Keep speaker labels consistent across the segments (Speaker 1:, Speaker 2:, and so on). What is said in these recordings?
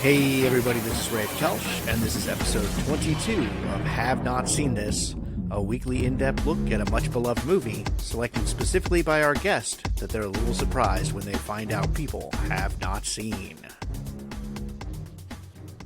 Speaker 1: Hey everybody, this is Rafe, and this is episode 22 of Have Not Seen This, a weekly in-depth look at a much-beloved movie, selected specifically by our guest that they're a little surprised when they find out people have not seen.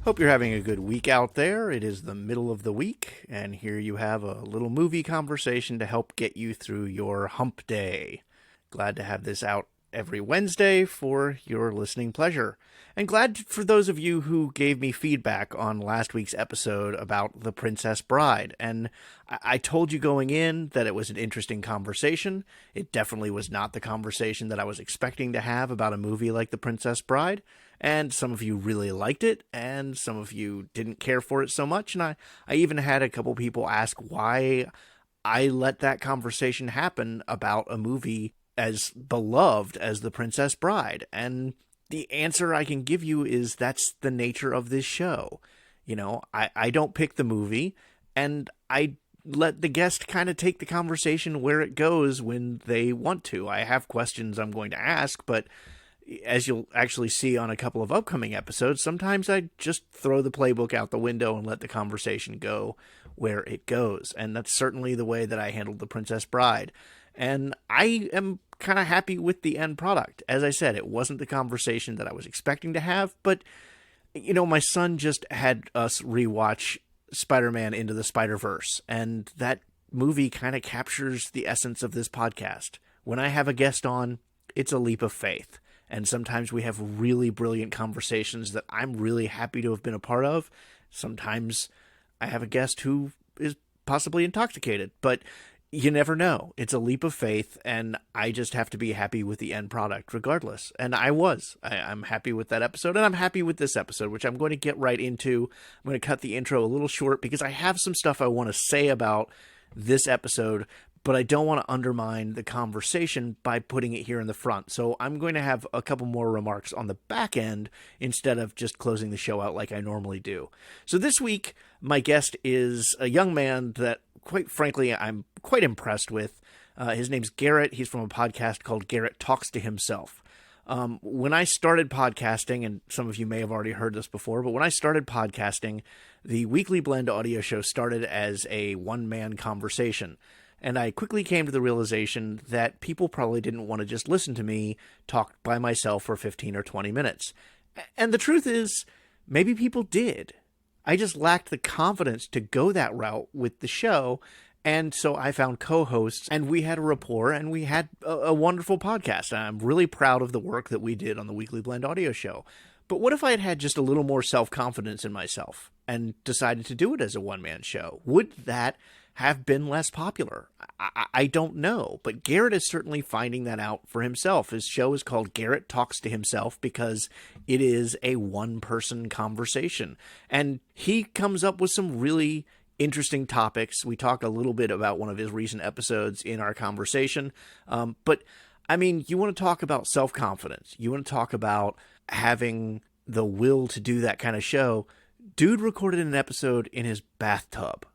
Speaker 1: Hope you're having a good week out there. It is the middle of the week, and here you have a little movie conversation to help get you through your hump day. Glad to have this out every Wednesday for your listening pleasure. And glad for those of you who gave me feedback on last week's episode about The Princess Bride. And I told you going in that it was an interesting conversation. It definitely was not the conversation that I was expecting to have about a movie like The Princess Bride. And some of you really liked it, and some of you didn't care for it so much. And I even had a couple people ask why I let that conversation happen about a movie as beloved as The Princess Bride. And the answer I can give you is that's the nature of this show. You know, I don't pick the movie, and I let the guest kind of take the conversation where it goes when they want to. I have questions I'm going to ask, but as you'll actually see on a couple of upcoming episodes, sometimes I just throw the playbook out the window and let the conversation go where it goes. And that's certainly the way that I handled The Princess Bride. And I am kind of happy with the end product. As I said, it wasn't the conversation that I was expecting to have, but, you know, my son just had us rewatch Spider-Man Into the Spider-Verse, and that movie kind of captures the essence of this podcast. When I have a guest on, it's a leap of faith, and sometimes we have really brilliant conversations that I'm really happy to have been a part of. Sometimes I have a guest who is possibly intoxicated, but you never know. It's a leap of faith, and I just have to be happy with the end product regardless. And I was. I'm happy with that episode, and I'm happy with this episode, which I'm going to get right into. I'm going to cut the intro a little short because I have some stuff I want to say about this episode, but I don't want to undermine the conversation by putting it here in the front. So I'm going to have a couple more remarks on the back end instead of just closing the show out like I normally do. So this week, my guest is a young man that, quite frankly, I'm quite impressed with. His name's Garret. He's from a podcast called Garret Talks To Himself. When I started podcasting, and some of you may have already heard this before, but when I started podcasting, the Weekly Blend audio show started as a one-man conversation. And I quickly came to the realization that people probably didn't want to just listen to me talk by myself for 15 or 20 minutes. And the truth is, maybe people did. I just lacked the confidence to go that route with the show, and so I found co-hosts, and we had a rapport, and we had a wonderful podcast. And I'm really proud of the work that we did on the Weekly Blend audio show. But what if I had had just a little more self-confidence in myself and decided to do it as a one-man show? Would that have been less popular? I don't know, but Garret is certainly finding that out for himself. His show is called Garret Talks To Himself because it is a one-person conversation, and he comes up with some really interesting topics. We talk a little bit about one of his recent episodes in our conversation, but I mean, you want to talk about self-confidence, you want to talk about having the will to do that kind of show. Dude recorded an episode in his bathtub.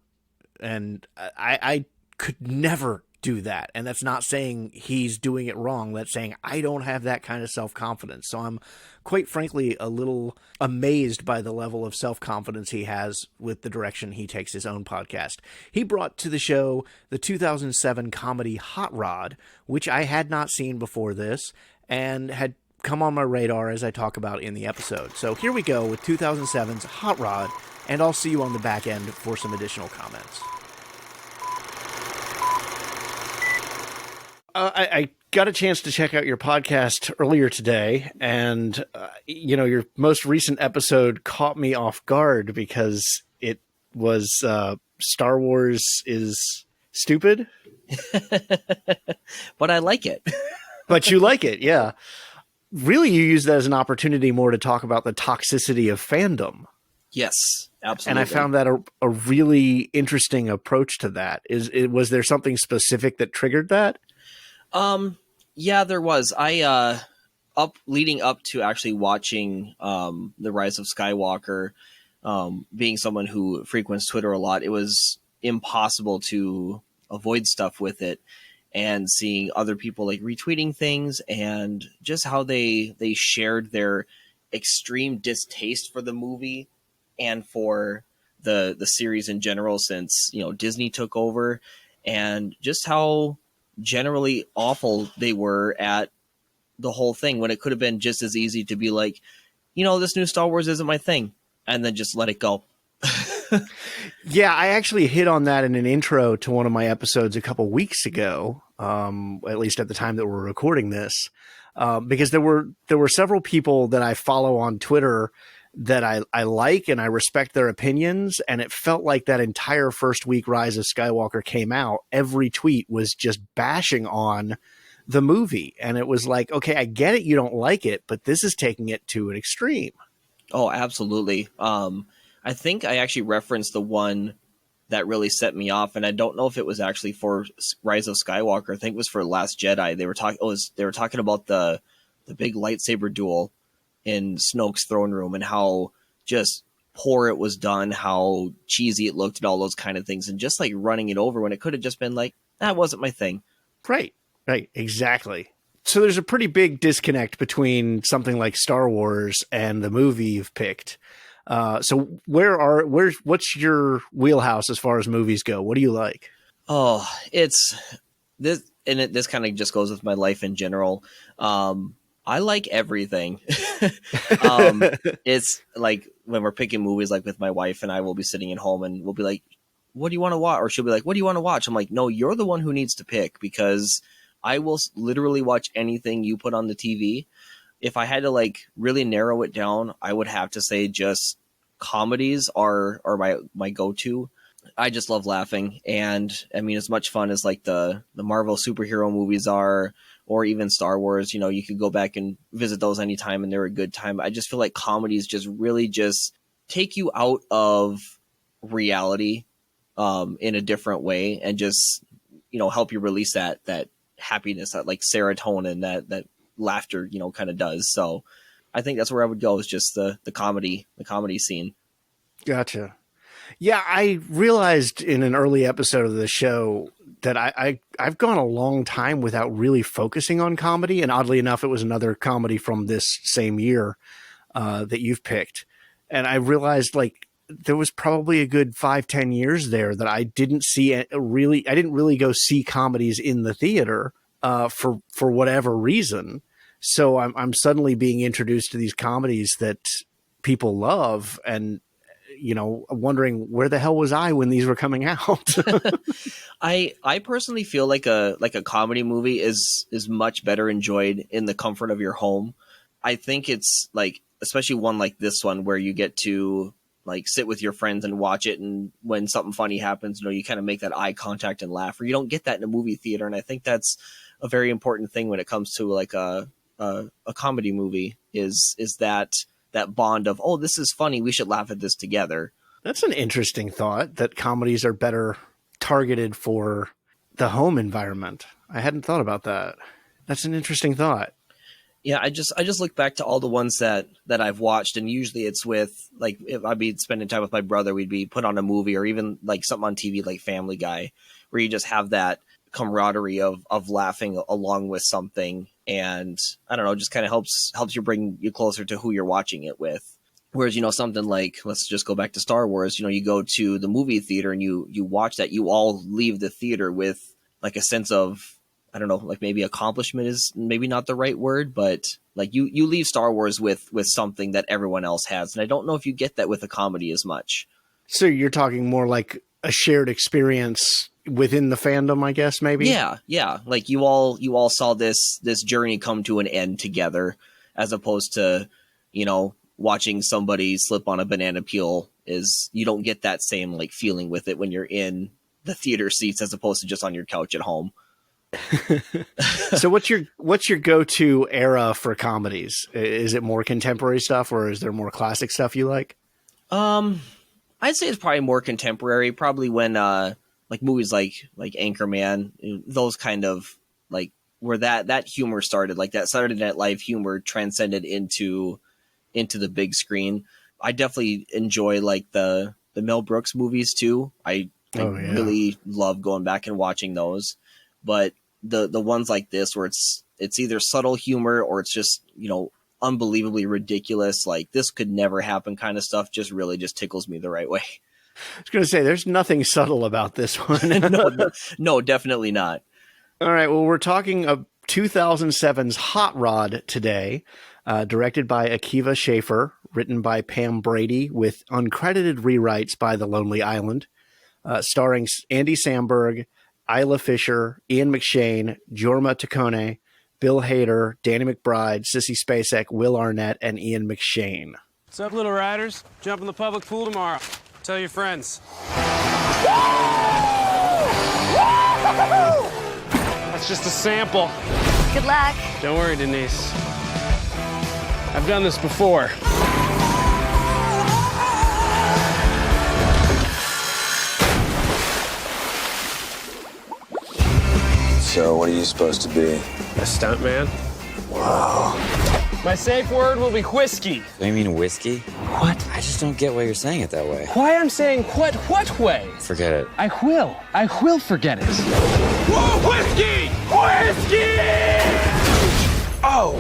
Speaker 1: And I could never do that. And that's not saying he's doing it wrong. That's saying I don't have that kind of self-confidence. So I'm quite frankly a little amazed by the level of self-confidence he has with the direction he takes his own podcast. He brought to the show the 2007 comedy Hot Rod, which I had not seen before this and had come on my radar as I talk about in the episode. So here we go with 2007's Hot Rod, and I'll see you on the back end for some additional comments. I got a chance to check out your podcast earlier today, and, your most recent episode caught me off guard because it was Star Wars is stupid.
Speaker 2: But I like it.
Speaker 1: But you like it, yeah. Really, you use that as an opportunity more to talk about the toxicity of fandom.
Speaker 2: Yes, absolutely.
Speaker 1: And I found that a really interesting approach to that. Was there something specific that triggered that?
Speaker 2: Yeah, there was. I leading up to actually watching The Rise of Skywalker, being someone who frequents Twitter a lot, it was impossible to avoid stuff with it. And seeing other people like retweeting things and just how they shared their extreme distaste for the movie and for the series in general since, Disney took over, and just how generally awful they were at the whole thing, when it could have been just as easy to be like, this new Star Wars isn't my thing, and then just let it go.
Speaker 1: Yeah, I actually hit on that in an intro to one of my episodes a couple weeks ago, at least at the time that we're recording this, because there were several people that I follow on Twitter that I like and I respect their opinions, and it felt like that entire first week Rise of Skywalker came out, every tweet was just bashing on the movie, and it was like, okay, I get it, you don't like it, but this is taking it to an extreme.
Speaker 2: Oh, absolutely. I think I actually referenced the one that really set me off, and I don't know if it was actually for Rise of Skywalker. I think it was for Last Jedi. They were talking about the big lightsaber duel in Snoke's throne room and how just poor it was done, how cheesy it looked, and all those kind of things, and just like running it over when it could have just been like, that wasn't my thing.
Speaker 1: Right, exactly. So there's a pretty big disconnect between something like Star Wars and the movie you've picked. So what's your wheelhouse as far as movies go? What do you like?
Speaker 2: Oh, it's this, and this kind of just goes with my life in general. I like everything. It's like when we're picking movies, like with my wife and I will be sitting at home and we'll be like, what do you want to watch? Or she'll be like, what do you want to watch? I'm like, no, you're the one who needs to pick, because I will literally watch anything you put on the TV. If I had to like really narrow it down, I would have to say just comedies are my go-to. I just love laughing. And I mean, as much fun as like the Marvel superhero movies are, or even Star Wars, you could go back and visit those anytime and they're a good time. I just feel like comedies just really just take you out of reality in a different way, and just, help you release that happiness, that like serotonin, that laughter, kind of does. So I think that's where I would go, is just the comedy scene.
Speaker 1: Gotcha. Yeah, I realized in an early episode of the show that I've gone a long time without really focusing on comedy, and oddly enough, it was another comedy from this same year that you've picked, and I realized like there was probably a good 5-10 years there that I didn't really go see comedies in the theater for whatever reason. So I'm suddenly being introduced to these comedies that people love, and wondering where the hell was I when these were coming out.
Speaker 2: I personally feel like a comedy movie is much better enjoyed in the comfort of your home. I think it's like, especially one like this one, where you get to like sit with your friends and watch it, and when something funny happens, you kind of make that eye contact and laugh, or you don't get that in a movie theater. And I think that's a very important thing when it comes to like a comedy movie, is that bond of, oh, this is funny, we should laugh at this together.
Speaker 1: That's an interesting thought, that comedies are better targeted for the home environment. I hadn't thought about that. That's an interesting thought.
Speaker 2: Yeah, I just look back to all the ones that I've watched, and usually it's with, like, if I'd be spending time with my brother, we'd be put on a movie, or even like something on TV like Family Guy, where you just have that camaraderie of laughing along with something, and I don't know, just kind of helps you, bring you closer to who you're watching it with. Whereas, something like, let's just go back to Star Wars, you go to the movie theater and you watch that, you all leave the theater with like a sense of, I don't know, like maybe accomplishment is maybe not the right word, but like you leave Star Wars with something that everyone else has. And I don't know if you get that with a comedy as much.
Speaker 1: So you're talking more like a shared experience within the fandom, I guess, maybe?
Speaker 2: Yeah. Like you all saw this journey come to an end together, as opposed to, watching somebody slip on a banana peel. Is, you don't get that same like feeling with it when you're in the theater seats, as opposed to just on your couch at home.
Speaker 1: So what's your go-to era for comedies? Is it more contemporary stuff, or is there more classic stuff you like?
Speaker 2: I'd say it's probably more contemporary, probably when like movies like Anchorman, those kind of, like, where that humor started, like that Saturday Night Live humor transcended into the big screen. I definitely enjoy like the Mel Brooks movies too. I really love going back and watching those. But the ones like this, where it's either subtle humor or it's just, unbelievably ridiculous, like this could never happen kind of stuff just really just tickles me the right way.
Speaker 1: I was going to say, there's nothing subtle about this one.
Speaker 2: No, definitely not.
Speaker 1: All right. Well, we're talking of 2007's Hot Rod today, directed by Akiva Schaffer, written by Pam Brady, with uncredited rewrites by The Lonely Island, starring Andy Samberg, Isla Fisher, Ian McShane, Jorma Taccone, Bill Hader, Danny McBride, Sissy Spacek, Will Arnett, and Ian McShane.
Speaker 3: What's up, little riders? Jump in the public pool tomorrow. Tell your friends. That's just a sample.
Speaker 4: Good luck.
Speaker 3: Don't worry, Denise. I've done this before.
Speaker 5: So, what are you supposed to be?
Speaker 3: A stuntman.
Speaker 5: Wow.
Speaker 3: My safe word will be whiskey.
Speaker 6: Do you mean whiskey?
Speaker 3: What?
Speaker 6: I just don't get why you're saying it that way.
Speaker 3: Why I'm saying what way?
Speaker 6: Forget it.
Speaker 3: I will forget it. Whoa, whiskey! Whiskey! Oh!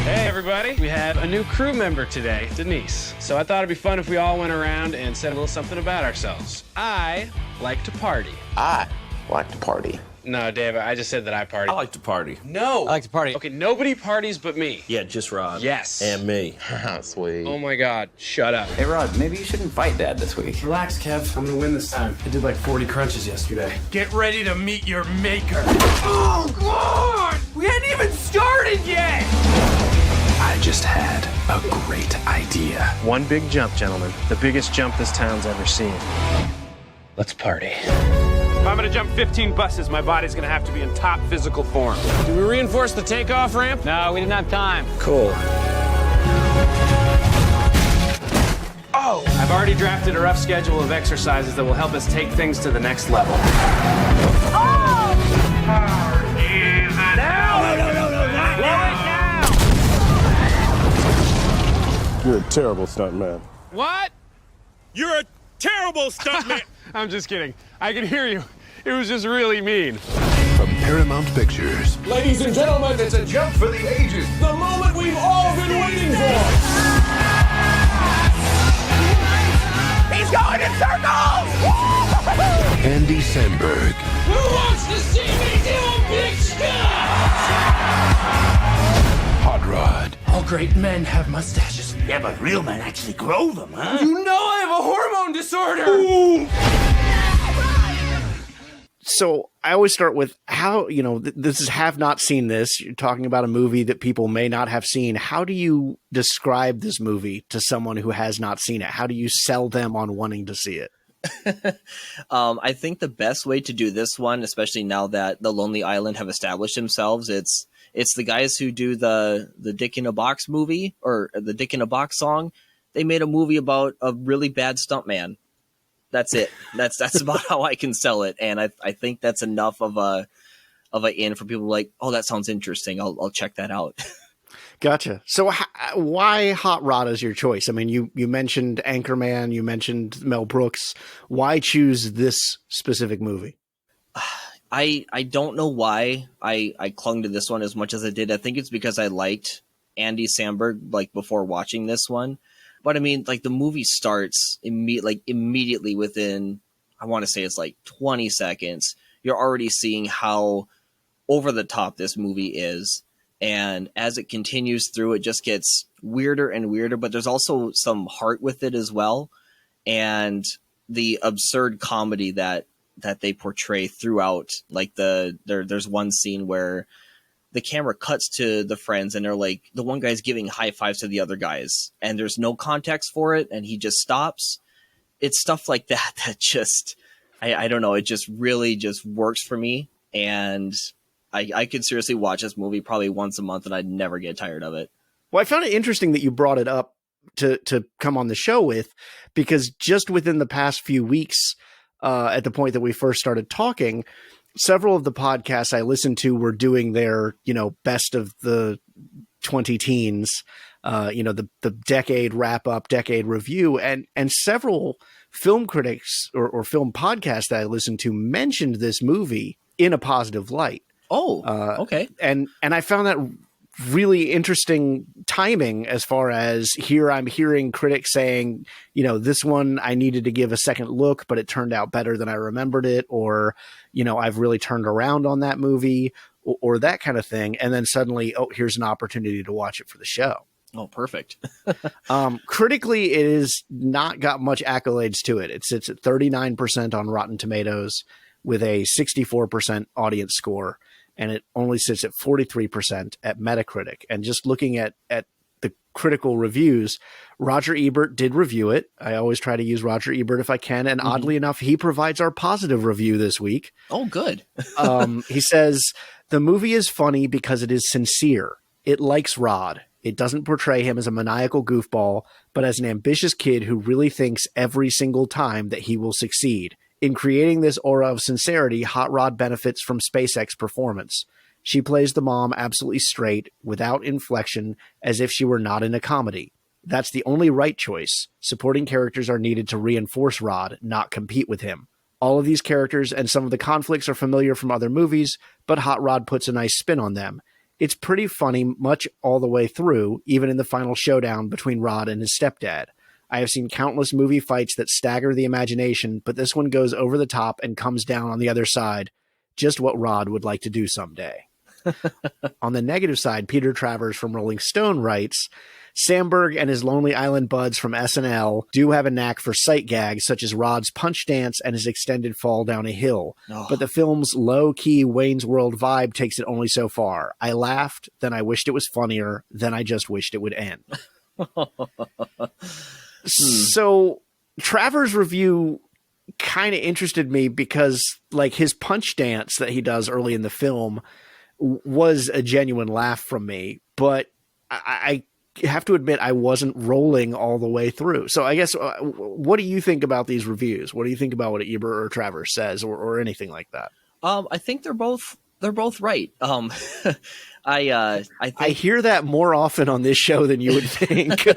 Speaker 3: Hey, everybody. We have a new crew member today, Denise. So I thought it'd be fun if we all went around and said a little something about ourselves. I like to party.
Speaker 5: I like to party.
Speaker 3: No, Dave, I just said that I party.
Speaker 7: I like to party.
Speaker 3: No.
Speaker 6: I like to party.
Speaker 3: Okay, nobody parties but me.
Speaker 7: Yeah, just Rod.
Speaker 3: Yes.
Speaker 7: And me.
Speaker 5: Sweet.
Speaker 3: Oh my God, shut up.
Speaker 6: Hey, Rod, maybe you shouldn't fight Dad this week.
Speaker 3: Relax, Kev. I'm gonna win this time. I did like 40 crunches yesterday. Get ready to meet your maker. Oh, God! We hadn't even started yet! I just had a great idea. One big jump, gentlemen. The biggest jump this town's ever seen. Let's party. If I'm gonna jump 15 buses, my body's gonna have to be in top physical form. Do we reinforce the takeoff ramp? No, we didn't have time. Cool. Oh! I've already drafted a rough schedule of exercises that will help us take things to the next level. Oh!
Speaker 8: You're a terrible stuntman.
Speaker 3: What? You're a terrible stuntman. I'm just kidding. I can hear you. It was just really mean.
Speaker 8: From Paramount Pictures.
Speaker 9: Ladies and gentlemen, it's a jump for the ages. The moment we've all been waiting for.
Speaker 10: He's going in circles!
Speaker 8: Andy Samberg.
Speaker 9: Who wants to see me do big stuff?
Speaker 8: Hot Rod.
Speaker 10: All great men have mustaches. Yeah, but real men actually grow them, huh?
Speaker 9: You know I have a hormone disorder.
Speaker 1: So I always start with how, this is have not seen this. You're talking about a movie that people may not have seen. How do you describe this movie to someone who has not seen it? How do you sell them on wanting to see it?
Speaker 2: I think the best way to do this one, especially now that The Lonely Island have established themselves, it's the guys who do the Dick in a Box movie or the Dick in a Box song. They made a movie about a really bad stuntman. That's it. That's about how I can sell it, and I think that's enough of a in for people like, oh, that sounds interesting. I'll check that out.
Speaker 1: Gotcha. So why Hot Rod is your choice? I mean, you mentioned Anchorman, you mentioned Mel Brooks. Why choose this specific movie?
Speaker 2: I don't know why I clung to this one as much as I did. I think it's because I liked Andy Samberg like before watching this one. But I mean, like the movie starts immediately within, I want to say it's like 20 seconds. You're already seeing how over the top this movie is. And as it continues through, it just gets weirder and weirder. But there's also some heart with it as well. And the absurd comedy that they portray throughout. Like there's one scene where the camera cuts to the friends and they're like, the one guy's giving high fives to the other guys and there's no context for it. And he just stops. It's stuff like that just, I don't know. It just really just works for me. And I could seriously watch this movie probably once a month and I'd never get tired of it.
Speaker 1: Well, I found it interesting that you brought it up to come on the show with, because just within the past few weeks, at the point that we first started talking, several of the podcasts I listened to were doing their, best of the 20 teens, the decade wrap up, decade review, and several film critics or film podcasts that I listened to mentioned this movie in a positive light.
Speaker 2: Oh, okay.
Speaker 1: And I found that really interesting timing as far as here I'm hearing critics saying, this one I needed to give a second look, but it turned out better than I remembered it, or, I've really turned around on that movie, or that kind of thing. And then suddenly, here's an opportunity to watch it for the show.
Speaker 2: Oh, perfect.
Speaker 1: Critically, it has not got much accolades to it. It sits at 39% on Rotten Tomatoes with a 64% audience score, and it only sits at 43% at Metacritic. And just looking at the critical reviews, Roger Ebert did review it. I always try to use Roger Ebert if I can, and oddly enough, he provides our positive review this week.
Speaker 2: Oh, good.
Speaker 1: He says, the movie is funny because it is sincere. It likes Rod. It doesn't portray him as a maniacal goofball, but as an ambitious kid who really thinks every single time that he will succeed. In creating this aura of sincerity, Hot Rod benefits from SpaceX performance. She plays the mom absolutely straight, without inflection, as if she were not in a comedy. That's the only right choice. Supporting characters are needed to reinforce Rod, not compete with him. All of these characters and some of the conflicts are familiar from other movies, but Hot Rod puts a nice spin on them. It's pretty funny much all the way through, even in the final showdown between Rod and his stepdad. I have seen countless movie fights that stagger the imagination, but this one goes over the top and comes down on the other side. Just what Rod would like to do someday. On the negative side, Peter Travers from Rolling Stone writes, Samberg and his Lonely Island buds from SNL do have a knack for sight gags, such as Rod's punch dance and his extended fall down a hill. But the film's low-key Wayne's World vibe takes it only so far. I laughed, then I wished it was funnier, then I just wished it would end. So Travers' review kind of interested me because like his punch dance that he does early in the film was a genuine laugh from me, but I have to admit I wasn't rolling all the way through. So I guess what do you think about these reviews? What do you think about what Ebert or Travers says or anything like that?
Speaker 2: I think they're both right. I
Speaker 1: hear that more often on this show than you would think.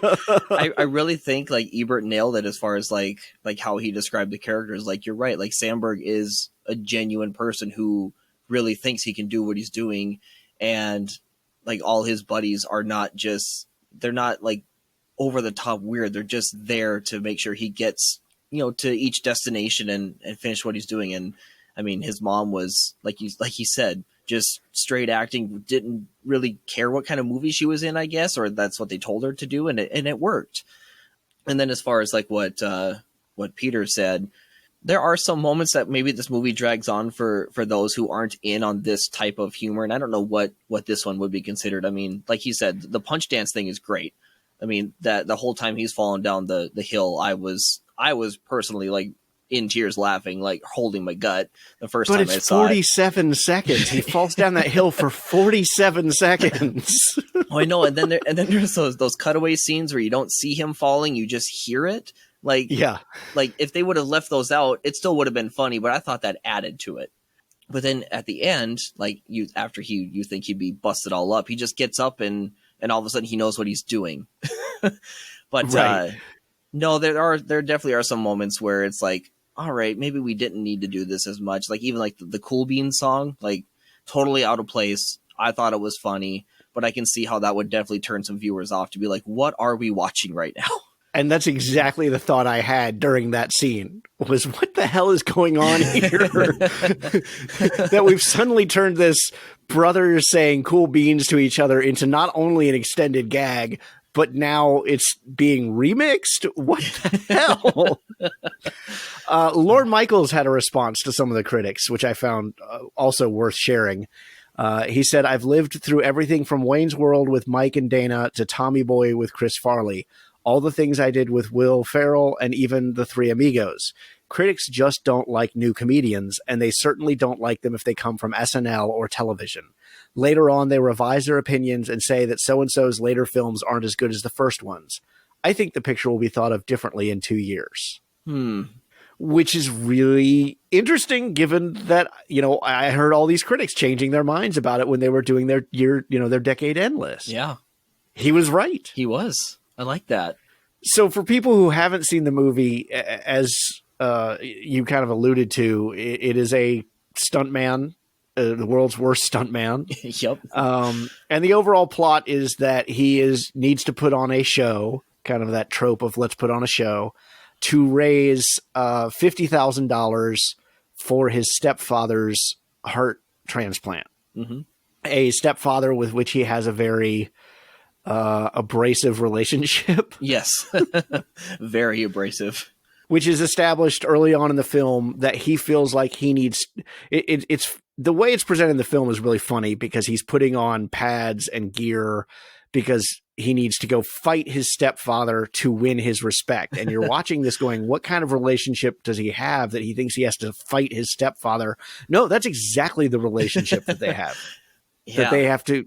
Speaker 2: I really think like Ebert nailed it as far as like how he described the characters. Like you're right. Like Samberg is a genuine person who really thinks he can do what he's doing, and like all his buddies are not just, they're not like over the top weird. They're just there to make sure he gets, to each destination and finish what he's doing. And I mean, his mom was like he said, just straight acting, didn't really care what kind of movie she was in, I guess, or that's what they told her to do. And it worked. And then as far as like what Peter said, there are some moments that maybe this movie drags on for those who aren't in on this type of humor. And I don't know what this one would be considered. I mean, like he said, the punch dance thing is great. I mean, that the whole time he's falling down the hill, I was personally like in tears laughing, like holding my gut the first time I saw it. But it's
Speaker 1: 47 seconds. He falls down that hill for 47 seconds.
Speaker 2: Oh, I know. And then there's those cutaway scenes where you don't see him falling. You just hear it. Like, yeah, like if they would have left those out, it still would have been funny, but I thought that added to it. But then at the end, like you think he'd be busted all up. He just gets up and all of a sudden he knows what he's doing. But right. No, there definitely are some moments where it's like, all right, maybe we didn't need to do this as much. Like even like the Cool Beans song, like totally out of place. I thought it was funny, but I can see how that would definitely turn some viewers off to be like, what are we watching right now?
Speaker 1: And that's exactly the thought I had during that scene was, what the hell is going on here? That we've suddenly turned this brothers saying cool beans to each other into not only an extended gag, but now it's being remixed? What the hell? Lorne Michaels had a response to some of the critics, which I found also worth sharing. He said, I've lived through everything from Wayne's World with Mike and Dana to Tommy Boy with Chris Farley. All the things I did with Will Ferrell and even the Three Amigos. Critics just don't like new comedians, and they certainly don't like them if they come from SNL or television. Later on, they revise their opinions and say that so-and-so's later films aren't as good as the first ones. I think the picture will be thought of differently in 2 years. Which is really interesting, given that, I heard all these critics changing their minds about it when they were doing their their decade end list.
Speaker 2: Yeah.
Speaker 1: He was right.
Speaker 2: He was. I like that.
Speaker 1: So for people who haven't seen the movie, as you kind of alluded to, it is a stuntman the world's worst stuntman.
Speaker 2: Yep.
Speaker 1: And the overall plot is that he needs to put on a show, kind of that trope of let's put on a show, to raise $50,000 for his stepfather's heart transplant.
Speaker 2: Mm-hmm.
Speaker 1: A stepfather with which he has a very abrasive relationship.
Speaker 2: Yes. Very abrasive.
Speaker 1: Which is established early on in the film that he feels like he needs it's the way it's presented in the film is really funny because he's putting on pads and gear because he needs to go fight his stepfather to win his respect. And you're watching this going, what kind of relationship does he have that he thinks he has to fight his stepfather? No, that's exactly the relationship that they have.
Speaker 2: Yeah.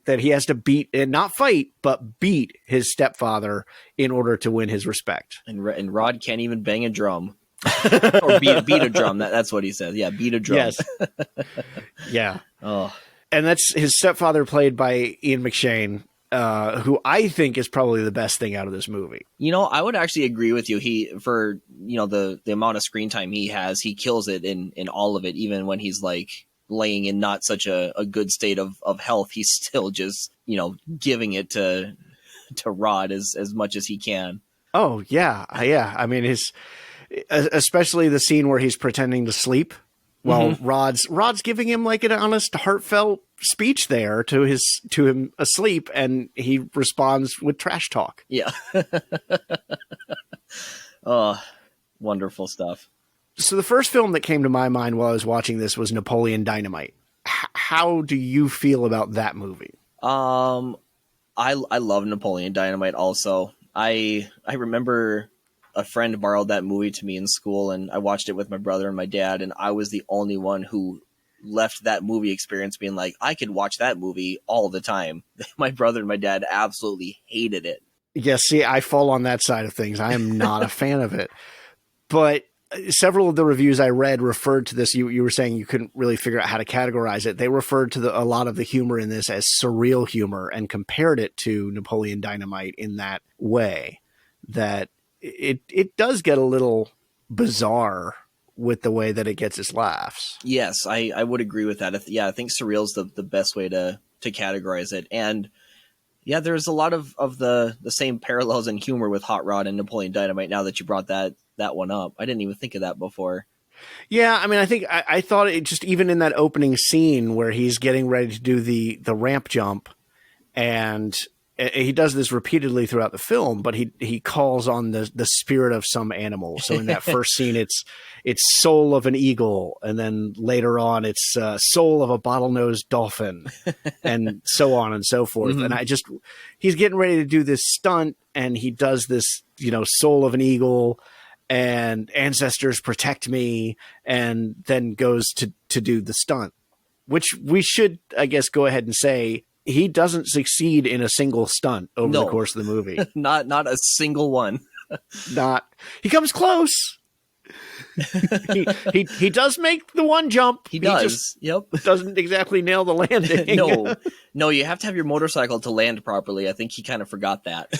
Speaker 1: That he has to beat and not fight, but beat his stepfather in order to win his respect.
Speaker 2: And Rod can't even bang a drum or beat a drum. That's what he says. Yeah. Beat a drum.
Speaker 1: Yes. Yeah.
Speaker 2: Oh,
Speaker 1: And that's his stepfather played by Ian McShane, who I think is probably the best thing out of this movie.
Speaker 2: I would actually agree with you. For the amount of screen time he has, he kills it in all of it. Even when he's like laying in not such a good state of health, he's still just, giving it to Rod as much as he can.
Speaker 1: Oh yeah. Yeah. I mean, especially the scene where he's pretending to sleep while Rod's giving him like an honest, heartfelt speech there to him asleep, and he responds with trash talk.
Speaker 2: Yeah. Oh, wonderful stuff.
Speaker 1: So the first film that came to my mind while I was watching this was Napoleon Dynamite. How do you feel about that movie?
Speaker 2: I love Napoleon Dynamite also. I remember a friend borrowed that movie to me in school, and I watched it with my brother and my dad, and I was the only one who left that movie experience being like, I could watch that movie all the time. My brother and my dad absolutely hated it.
Speaker 1: Yeah, see, I fall on that side of things. I am not a fan of it. But several of the reviews I read referred to this. You were saying you couldn't really figure out how to categorize it. They referred to a lot of the humor in this as surreal humor and compared it to Napoleon Dynamite in that way, that it does get a little bizarre with the way that it gets its laughs.
Speaker 2: Yes, I would agree with that. I think surreal is the best way to categorize it. And yeah, there's a lot of the same parallels in humor with Hot Rod and Napoleon Dynamite now that you brought that one up. I didn't even think of that before.
Speaker 1: Yeah, I mean, I think I thought it just even in that opening scene where he's getting ready to do the ramp jump, and he does this repeatedly throughout the film, but he calls on the spirit of some animal. So in that first scene, it's soul of an eagle, and then later on it's soul of a bottlenose dolphin, and so on and so forth.
Speaker 2: Mm-hmm.
Speaker 1: And he's getting ready to do this stunt, and he does this, soul of an eagle and ancestors protect me, and then goes to do the stunt, which we should, I guess, go ahead and say, he doesn't succeed in a single stunt over the course of the movie.
Speaker 2: Not a single one.
Speaker 1: He comes close. he does make the one jump.
Speaker 2: He does.
Speaker 1: Just
Speaker 2: yep.
Speaker 1: Doesn't exactly nail the landing.
Speaker 2: No, you have to have your motorcycle to land properly. I think he kind of forgot that.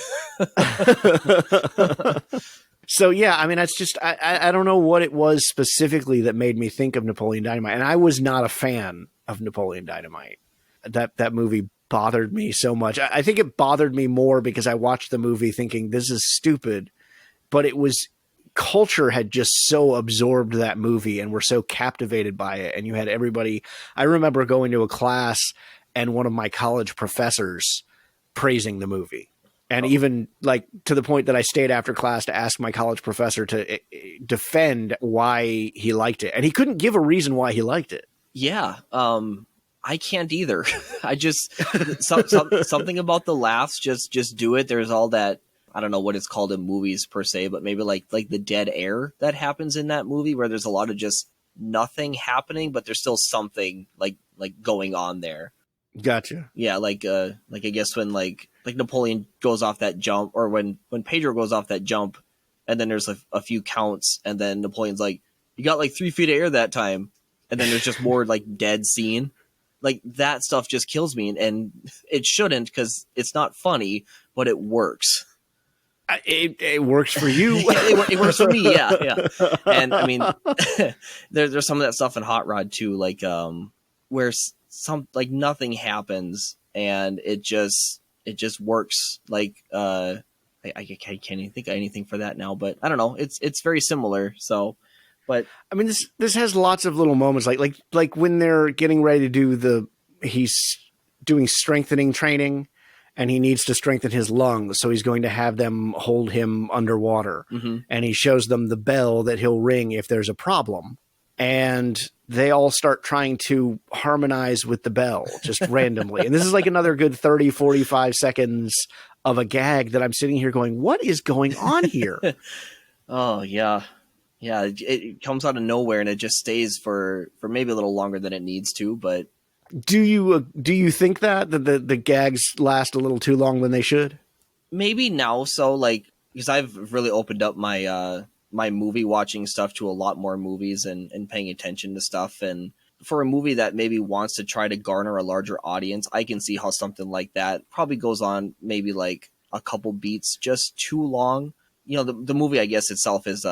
Speaker 1: So yeah, I mean, that's just I don't know what it was specifically that made me think of Napoleon Dynamite, and I was not a fan of Napoleon Dynamite. That movie bothered me so much. I think it bothered me more because I watched the movie thinking this is stupid, but culture had just so absorbed that movie and were so captivated by it. And you had everybody. I remember going to a class and one of my college professors praising the movie. And even like to the point that I stayed after class to ask my college professor to defend why he liked it. And he couldn't give a reason why he liked it.
Speaker 2: Yeah. I can't either. I just, something about the laughs, just do it. There's all that, I don't know what it's called in movies per se, but maybe like the dead air that happens in that movie where there's a lot of just nothing happening, but there's still something like going on there.
Speaker 1: Gotcha.
Speaker 2: Yeah. Like I guess when like Napoleon goes off that jump, or when Pedro goes off that jump, and then there's a few counts, and then Napoleon's like, you got like 3 feet of air that time. And then there's just more like dead scene. Like that stuff just kills me, and it shouldn't, because it's not funny, but it works.
Speaker 1: It works for you.
Speaker 2: It works for me. Yeah. And I mean, there's some of that stuff in Hot Rod too. Like, where some like nothing happens and it just works. Like I can't even think of anything for that now, but I don't know. It's very similar. So, but
Speaker 1: I mean, this has lots of little moments, like when they're getting ready to do he's doing strengthening training, and he needs to strengthen his lungs, so he's going to have them hold him underwater, and he shows them the bell that he'll ring if there's a problem, and they all start trying to harmonize with the bell just randomly, and this is like another good 30-45 seconds of a gag that I'm sitting here going, what is going on here?
Speaker 2: Oh yeah. Yeah, it comes out of nowhere and it just stays for maybe a little longer than it needs to. But
Speaker 1: do you think that the gags last a little too long when they should?
Speaker 2: Maybe now, so like because I've really opened up my my movie watching stuff to a lot more movies and paying attention to stuff. And for a movie that maybe wants to try to garner a larger audience, I can see how something like that probably goes on maybe like a couple beats just too long. You know, the movie I guess itself is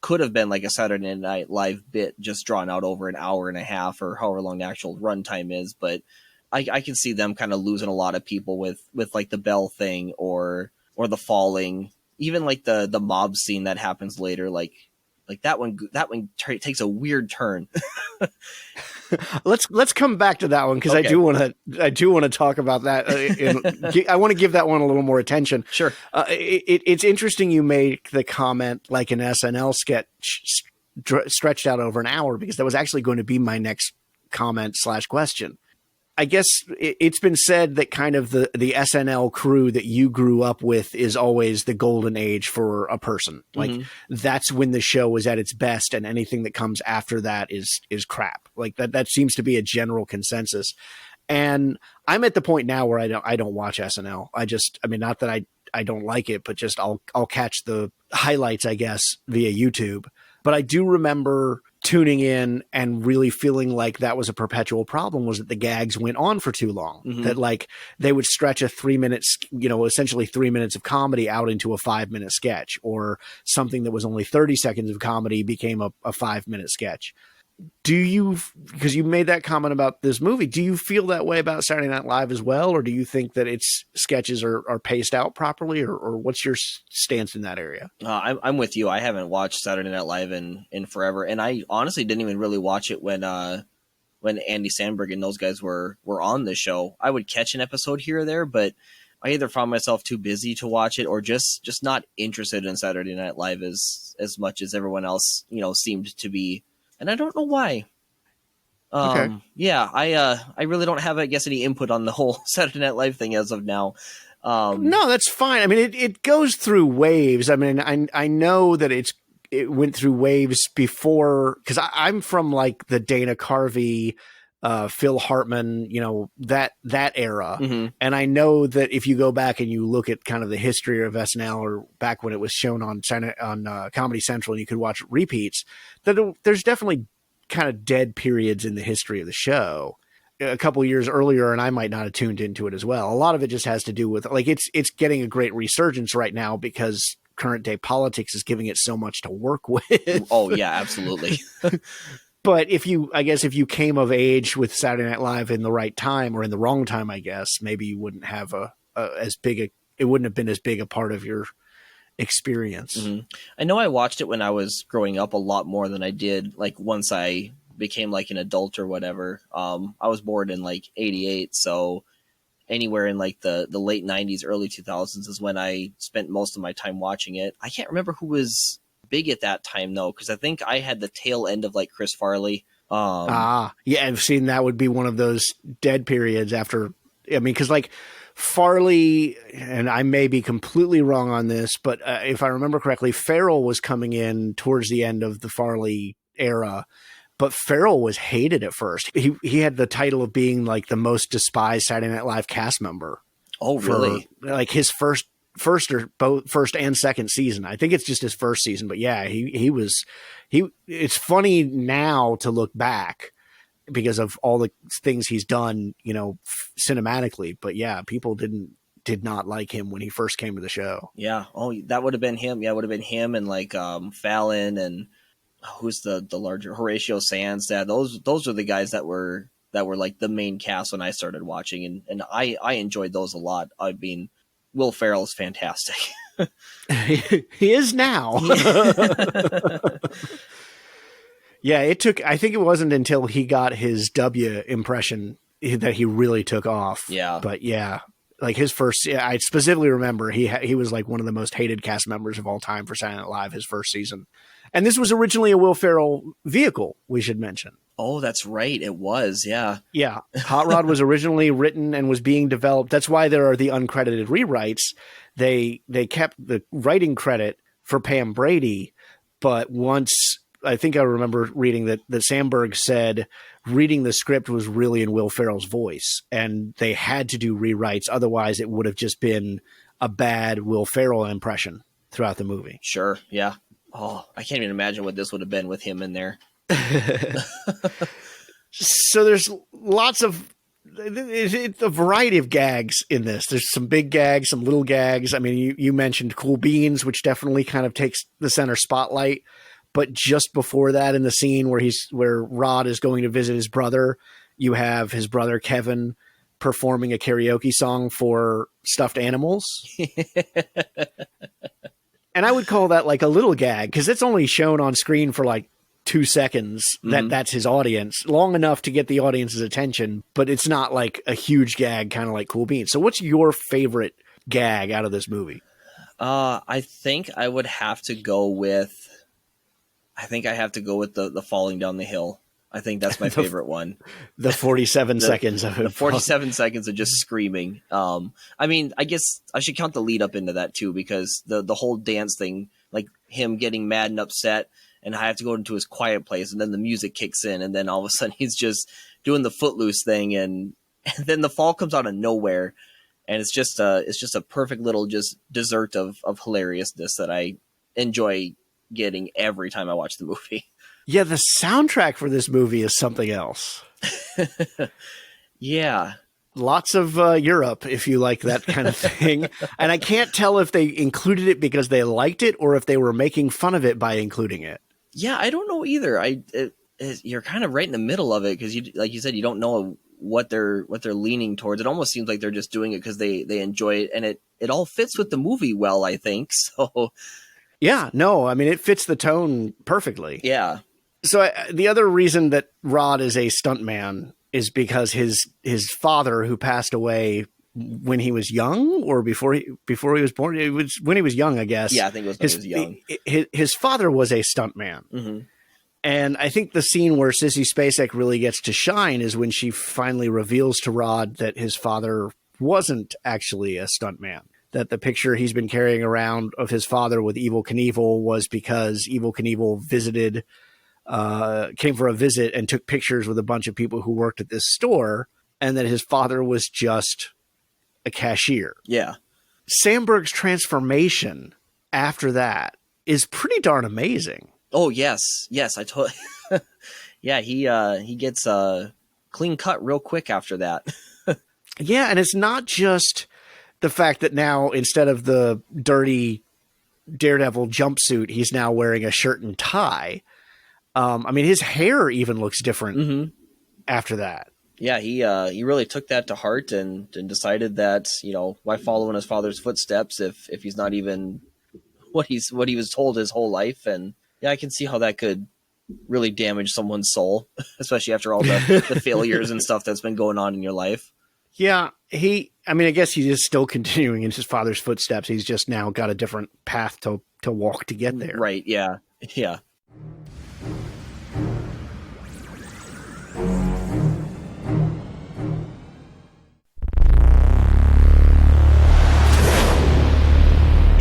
Speaker 2: could have been like a Saturday Night Live bit just drawn out over an hour and a half or however long the actual runtime is. But I can see them kind of losing a lot of people with like the bell thing or the falling, even like the mob scene that happens later. Like that one takes a weird turn.
Speaker 1: Let's come back to that one because okay. I do want to talk about that. I want to give that one a little more attention.
Speaker 2: Sure.
Speaker 1: It's interesting you make the comment like an SNL sketch stretched out over an hour, because that was actually going to be my next comment / question. I guess it's been said that kind of the SNL crew that you grew up with is always the golden age for a person. Like that's when the show was at its best, and anything that comes after that is crap. Like that seems to be a general consensus. And I'm at the point now where I don't watch SNL. I mean, not that I don't like it, but just I'll catch the highlights, I guess, via YouTube. But I do remember tuning in and really feeling like that was a perpetual problem, was that the gags went on for too long. That like they would stretch a 3 minutes, essentially 3 minutes of comedy out into a 5-minute sketch, or something that was only 30 seconds of comedy became a 5-minute sketch. Do you, because you made that comment about this movie, do you feel that way about Saturday Night Live as well? Or do you think that its sketches are paced out properly, or what's your stance in that area?
Speaker 2: I'm with you. I haven't watched Saturday Night Live in forever. And I honestly didn't even really watch it when Andy Samberg and those guys were on the show. I would catch an episode here or there, but I either found myself too busy to watch it or just not interested in Saturday Night Live as much as everyone else, seemed to be. And I don't know why.
Speaker 1: Okay.
Speaker 2: Yeah, I really don't have, I guess, any input on the whole Saturday Night Live thing as of now.
Speaker 1: No, that's fine. I mean, it goes through waves. I mean, I know that it went through waves before, because I'm from like the Dana Carvey, Phil Hartman, that era. And I know that if you go back and you look at kind of the history of SNL, or back when it was shown on Comedy Central and you could watch repeats, that there's definitely kind of dead periods in the history of the show a couple of years earlier, and I might not have tuned into it as well. A lot of it just has to do with like it's getting a great resurgence right now because current day politics is giving it so much to work with.
Speaker 2: Oh yeah, absolutely.
Speaker 1: But if you came of age with Saturday Night Live in the right time, or in the wrong time, I guess maybe you wouldn't have it wouldn't have been as big a part of your experience.
Speaker 2: I know I watched it when I was growing up a lot more than I did like once I became like an adult or whatever. I was born in like 88, so anywhere in like the late 90s, early 2000s is when I spent most of my time watching it. I can't remember who was big at that time though, because I think I had the tail end of like Chris Farley.
Speaker 1: Yeah, I've seen that would be one of those dead periods after. I mean, because like Farley, and I may be completely wrong on this, but if I remember correctly, Farrell was coming in towards the end of the Farley era. But Farrell was hated at first. He had the title of being like the most despised Saturday Night Live cast member.
Speaker 2: Oh, really?
Speaker 1: Like his first and second season. I think it's just his first season, but yeah, he was. It's funny now to look back because of all the things he's done, cinematically. But yeah, people did not like him when he first came to the show.
Speaker 2: Yeah. Oh, that would have been him. Yeah, it would have been him and like Fallon and who's the larger Horatio Sands. Those are the guys that were that were like the main cast when I started watching, and I enjoyed those a lot. I mean, Will Ferrell is fantastic.
Speaker 1: He is now. Yeah, I think it wasn't until he got his W impression that he really took off.
Speaker 2: Yeah.
Speaker 1: But yeah, like his first, I specifically remember he was like one of the most hated cast members of all time for Saturday Night Live his first season. And this was originally a Will Ferrell vehicle, we should mention.
Speaker 2: Oh, that's right. It was. Yeah.
Speaker 1: Yeah. Hot Rod was originally written and was being developed. That's why there are the uncredited rewrites. They kept the writing credit for Pam Brady, but once, I think I remember reading that Sandberg said reading the script was really in Will Ferrell's voice, and they had to do rewrites. Otherwise, it would have just been a bad Will Ferrell impression throughout the movie.
Speaker 2: Sure. Yeah. Oh, I can't even imagine what this would have been with him in there.
Speaker 1: So there's lots of it's a variety of gags in this. There's some big gags, some little gags. I mean, you mentioned Cool Beans, which definitely kind of takes the center spotlight. But just before that, in the scene where Rod is going to visit his brother, you have his brother Kevin performing a karaoke song for stuffed animals. And I would call that like a little gag, because it's only shown on screen for like 2 seconds that's his audience, long enough to get the audience's attention, but it's not like a huge gag, kind of like Cool Beans. So what's your favorite gag out of this movie?
Speaker 2: I think I would have to go with the falling down the hill. I think that's my favorite one.
Speaker 1: The 47 seconds of it.
Speaker 2: The 47 seconds of just screaming. I mean, I guess I should count the lead up into that too, because the whole dance thing, like him getting mad and upset, and I have to go into his quiet place, and then the music kicks in, and then all of a sudden he's just doing the Footloose thing, and then the fall comes out of nowhere, and it's just a perfect little just dessert of hilariousness that I enjoy getting every time I watch the movie.
Speaker 1: Yeah, the soundtrack for this movie is something else.
Speaker 2: Yeah.
Speaker 1: Lots of Europe, if you like that kind of thing. And I can't tell if they included it because they liked it or if they were making fun of it by including it.
Speaker 2: Yeah, I don't know either. You're kind of right in the middle of it, because like you said, you don't know what they're leaning towards. It almost seems like they're just doing it because they enjoy it, and it all fits with the movie well, I think. So
Speaker 1: yeah, no, I mean, it fits the tone perfectly.
Speaker 2: Yeah.
Speaker 1: So the other reason that Rod is a stuntman is because his father, who passed away when he was young, or before he was born. It was when he was young, I guess.
Speaker 2: Yeah, I think it was when he was young.
Speaker 1: His father was a stuntman.
Speaker 2: Mm-hmm.
Speaker 1: And I think the scene where Sissy Spacek really gets to shine is when she finally reveals to Rod that his father wasn't actually a stuntman. That the picture he's been carrying around of his father with Evel Knievel was because Evel Knievel came for a visit and took pictures with a bunch of people who worked at this store, and that his father was just a cashier.
Speaker 2: Yeah.
Speaker 1: Sandberg's transformation after that is pretty darn amazing.
Speaker 2: Oh, yes. Yes, I totally... Yeah, he gets clean cut real quick after that.
Speaker 1: Yeah, and it's not just the fact that now, instead of the dirty Daredevil jumpsuit, he's now wearing a shirt and tie. I mean, his hair even looks different after that.
Speaker 2: Yeah, he really took that to heart and decided that, why follow in his father's footsteps if he's not even what he was told his whole life. And yeah, I can see how that could really damage someone's soul, especially after all the failures and stuff that's been going on in your life.
Speaker 1: Yeah, I guess he is still continuing in his father's footsteps. He's just now got a different path to walk to get there.
Speaker 2: Right, yeah. Yeah.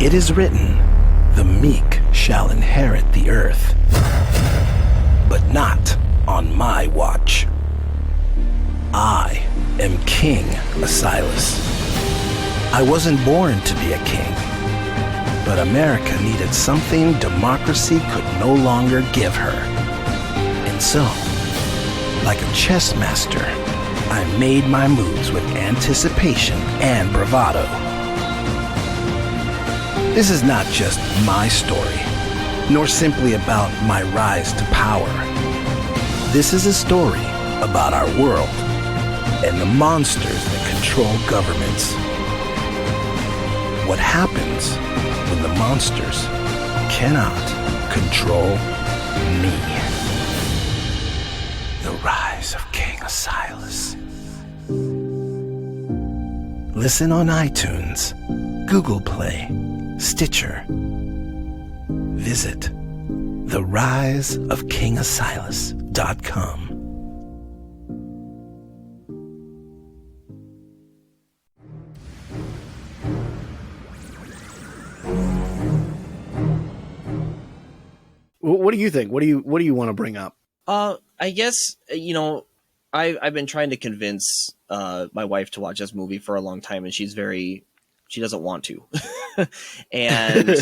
Speaker 4: It is written, the meek shall inherit the earth, but not on my watch. I am King Asilas. I wasn't born to be a king, but America needed something democracy could no longer give her. And so, like a chess master, I made my moves with anticipation and bravado. This is not just my story, nor simply about my rise to power. This is a story about our world and the monsters that control governments. What happens when the monsters cannot control me? The Rise of King Asilas. Listen on iTunes, Google Play, Stitcher. Visit theriseofkingasilas.com.
Speaker 1: What do you think? What do you want to bring up?
Speaker 2: I guess, I've been trying to convince my wife to watch this movie for a long time, and she doesn't want to. And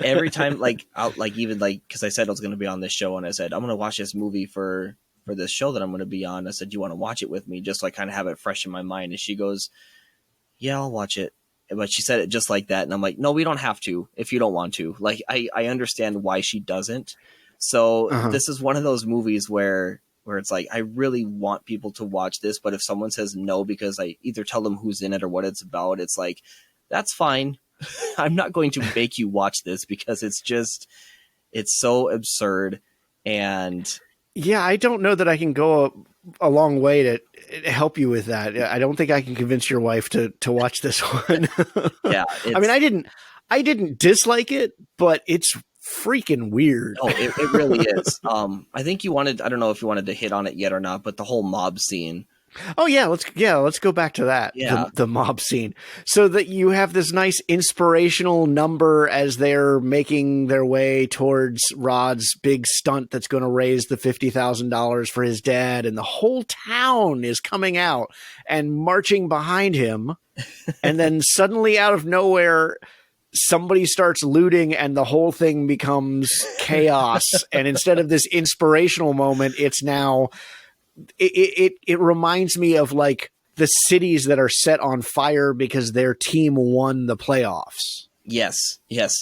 Speaker 2: every time, because I said I was going to be on this show, and I said I'm going to watch this movie for this show that I'm going to be on. I said, do you want to watch it with me, just so I kind of have it fresh in my mind? And she goes, yeah, I'll watch it. But she said it just like that, and I'm like, no, we don't have to if you don't want to. Like, I understand why she doesn't. So This is one of those movies where it's like, I really want people to watch this, but if someone says no because I either tell them who's in it or what it's about, it's like, that's fine. I'm not going to make you watch this because it's so absurd. And
Speaker 1: yeah, I don't know that I can go a long way to help you with that. I don't think I can convince your wife to watch this one.
Speaker 2: Yeah.
Speaker 1: I mean, I didn't dislike it, but it's freaking weird.
Speaker 2: Oh, it really is. I think I don't know if you wanted to hit on it yet or not, but the whole mob scene.
Speaker 1: Oh yeah, let's go back to that.
Speaker 2: Yeah.
Speaker 1: The mob scene. So that you have this nice inspirational number as they're making their way towards Rod's big stunt that's going to raise the $50,000 for his dad, and the whole town is coming out and marching behind him. And then suddenly out of nowhere, somebody starts looting and the whole thing becomes chaos. And instead of this inspirational moment, it's now it reminds me of like the cities that are set on fire because their team won the playoffs.
Speaker 2: Yes,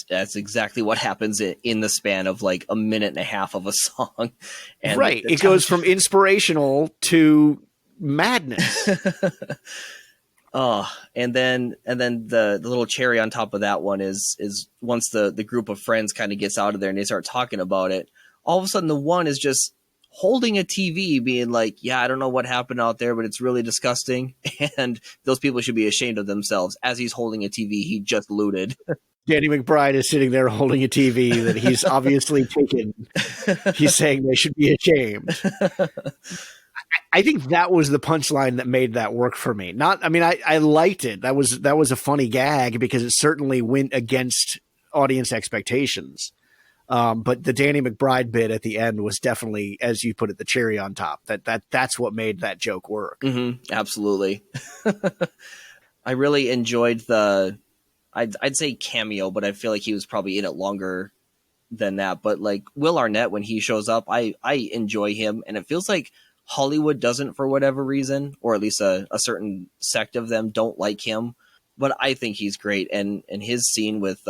Speaker 2: that's exactly what happens in the span of like a minute and a half of a song. And
Speaker 1: right, it goes from inspirational to madness.
Speaker 2: Oh, and then the little cherry on top of that one is once the group of friends kind of gets out of there and they start talking about it, all of a sudden the one is just holding a TV being like, yeah, I don't know what happened out there, but it's really disgusting. And those people should be ashamed of themselves. As he's holding a TV he just looted.
Speaker 1: Danny McBride is sitting there holding a TV that he's obviously taken. He's saying they should be ashamed. I think that was the punchline that made that work for me. I liked it. That was a funny gag because it certainly went against audience expectations. But the Danny McBride bit at the end was definitely, as you put it, the cherry on top. That's what made that joke work.
Speaker 2: Mm-hmm, absolutely. I really enjoyed I'd say cameo, but I feel like he was probably in it longer than that. But like Will Arnett, when he shows up, I enjoy him, and it feels like Hollywood doesn't for whatever reason, or at least a certain sect of them don't like him. But I think he's great, and his scene with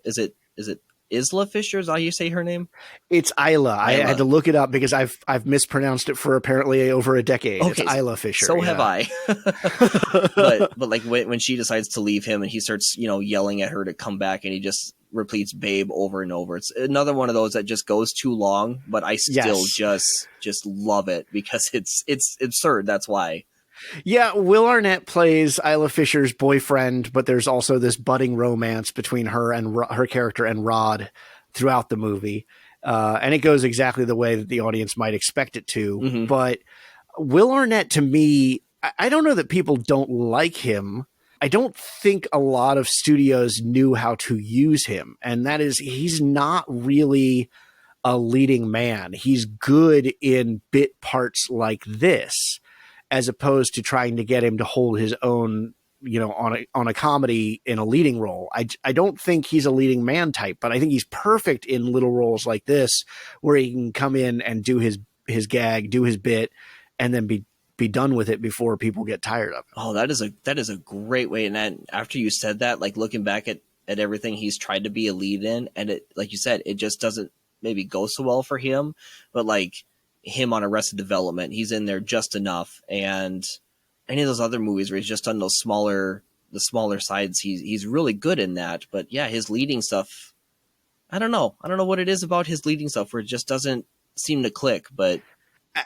Speaker 2: is it Isla Fisher? Is how you say her name?
Speaker 1: It's Isla. I had to look it up because I've mispronounced it for apparently over a decade. Okay, it's Isla Fisher.
Speaker 2: So have I. but like when she decides to leave him and he starts yelling at her to come back, and he just repeats "babe" over and over. It's another one of those that just goes too long, but I still just love it because it's absurd. That's why.
Speaker 1: Yeah, Will Arnett plays Isla Fisher's boyfriend, but there's also this budding romance between her and her character and Rod throughout the movie. And it goes exactly the way that the audience might expect it to. Mm-hmm. But Will Arnett, to me, I don't know that people don't like him. I don't think a lot of studios knew how to use him. And that is, he's not really a leading man. He's good in bit parts like this, as opposed to trying to get him to hold his own, on a comedy in a leading role. I don't think he's a leading man type, but I think he's perfect in little roles like this, where he can come in and do his gag, do his bit, and then be done with it before people get tired of it.
Speaker 2: Oh, that is a great way. And then after you said that, like looking back at everything he's tried to be a lead in, and it, like you said, it just doesn't maybe go so well for him, but like him on Arrested Development, he's in there just enough. And any of those other movies where he's just done the smaller sides, he's really good in that. But yeah, his leading stuff, I don't know what it is about his leading stuff where it just doesn't seem to click. But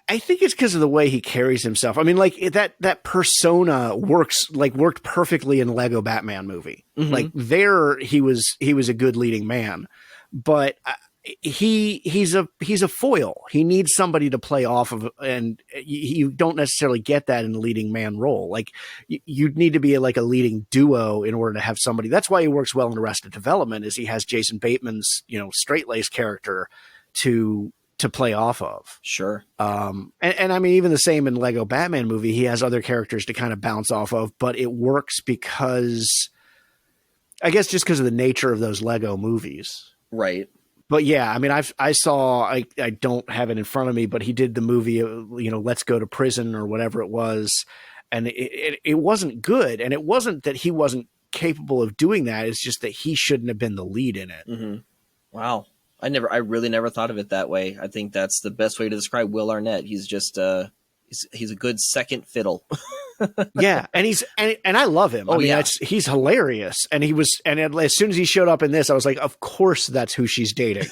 Speaker 1: I think it's because of the way he carries himself. I mean, like that persona worked perfectly in Lego Batman movie.
Speaker 2: Mm-hmm.
Speaker 1: Like there, he was a good leading man, but he's a foil. He needs somebody to play off of, and you don't necessarily get that in a leading man role. Like you'd need to be like a leading duo in order to have somebody. That's why he works well in Arrested Development, is he has Jason Bateman's straight-laced character to play off of.
Speaker 2: Sure.
Speaker 1: And I mean, even the same in Lego Batman movie, he has other characters to kind of bounce off of, but it works because, I guess, just because of the nature of those Lego movies.
Speaker 2: Right.
Speaker 1: But yeah, I mean, I don't have it in front of me, but he did the movie, Let's Go to Prison or whatever it was. And it wasn't good. And it wasn't that he wasn't capable of doing that. It's just that he shouldn't have been the lead in it.
Speaker 2: Mm-hmm. Wow. I really never thought of it that way. I think that's the best way to describe Will Arnett. He's just, he's a good second fiddle.
Speaker 1: Yeah. And I love him.
Speaker 2: Oh,
Speaker 1: I mean,
Speaker 2: yeah.
Speaker 1: He's hilarious. And as soon as he showed up in this, I was like, of course that's who she's dating.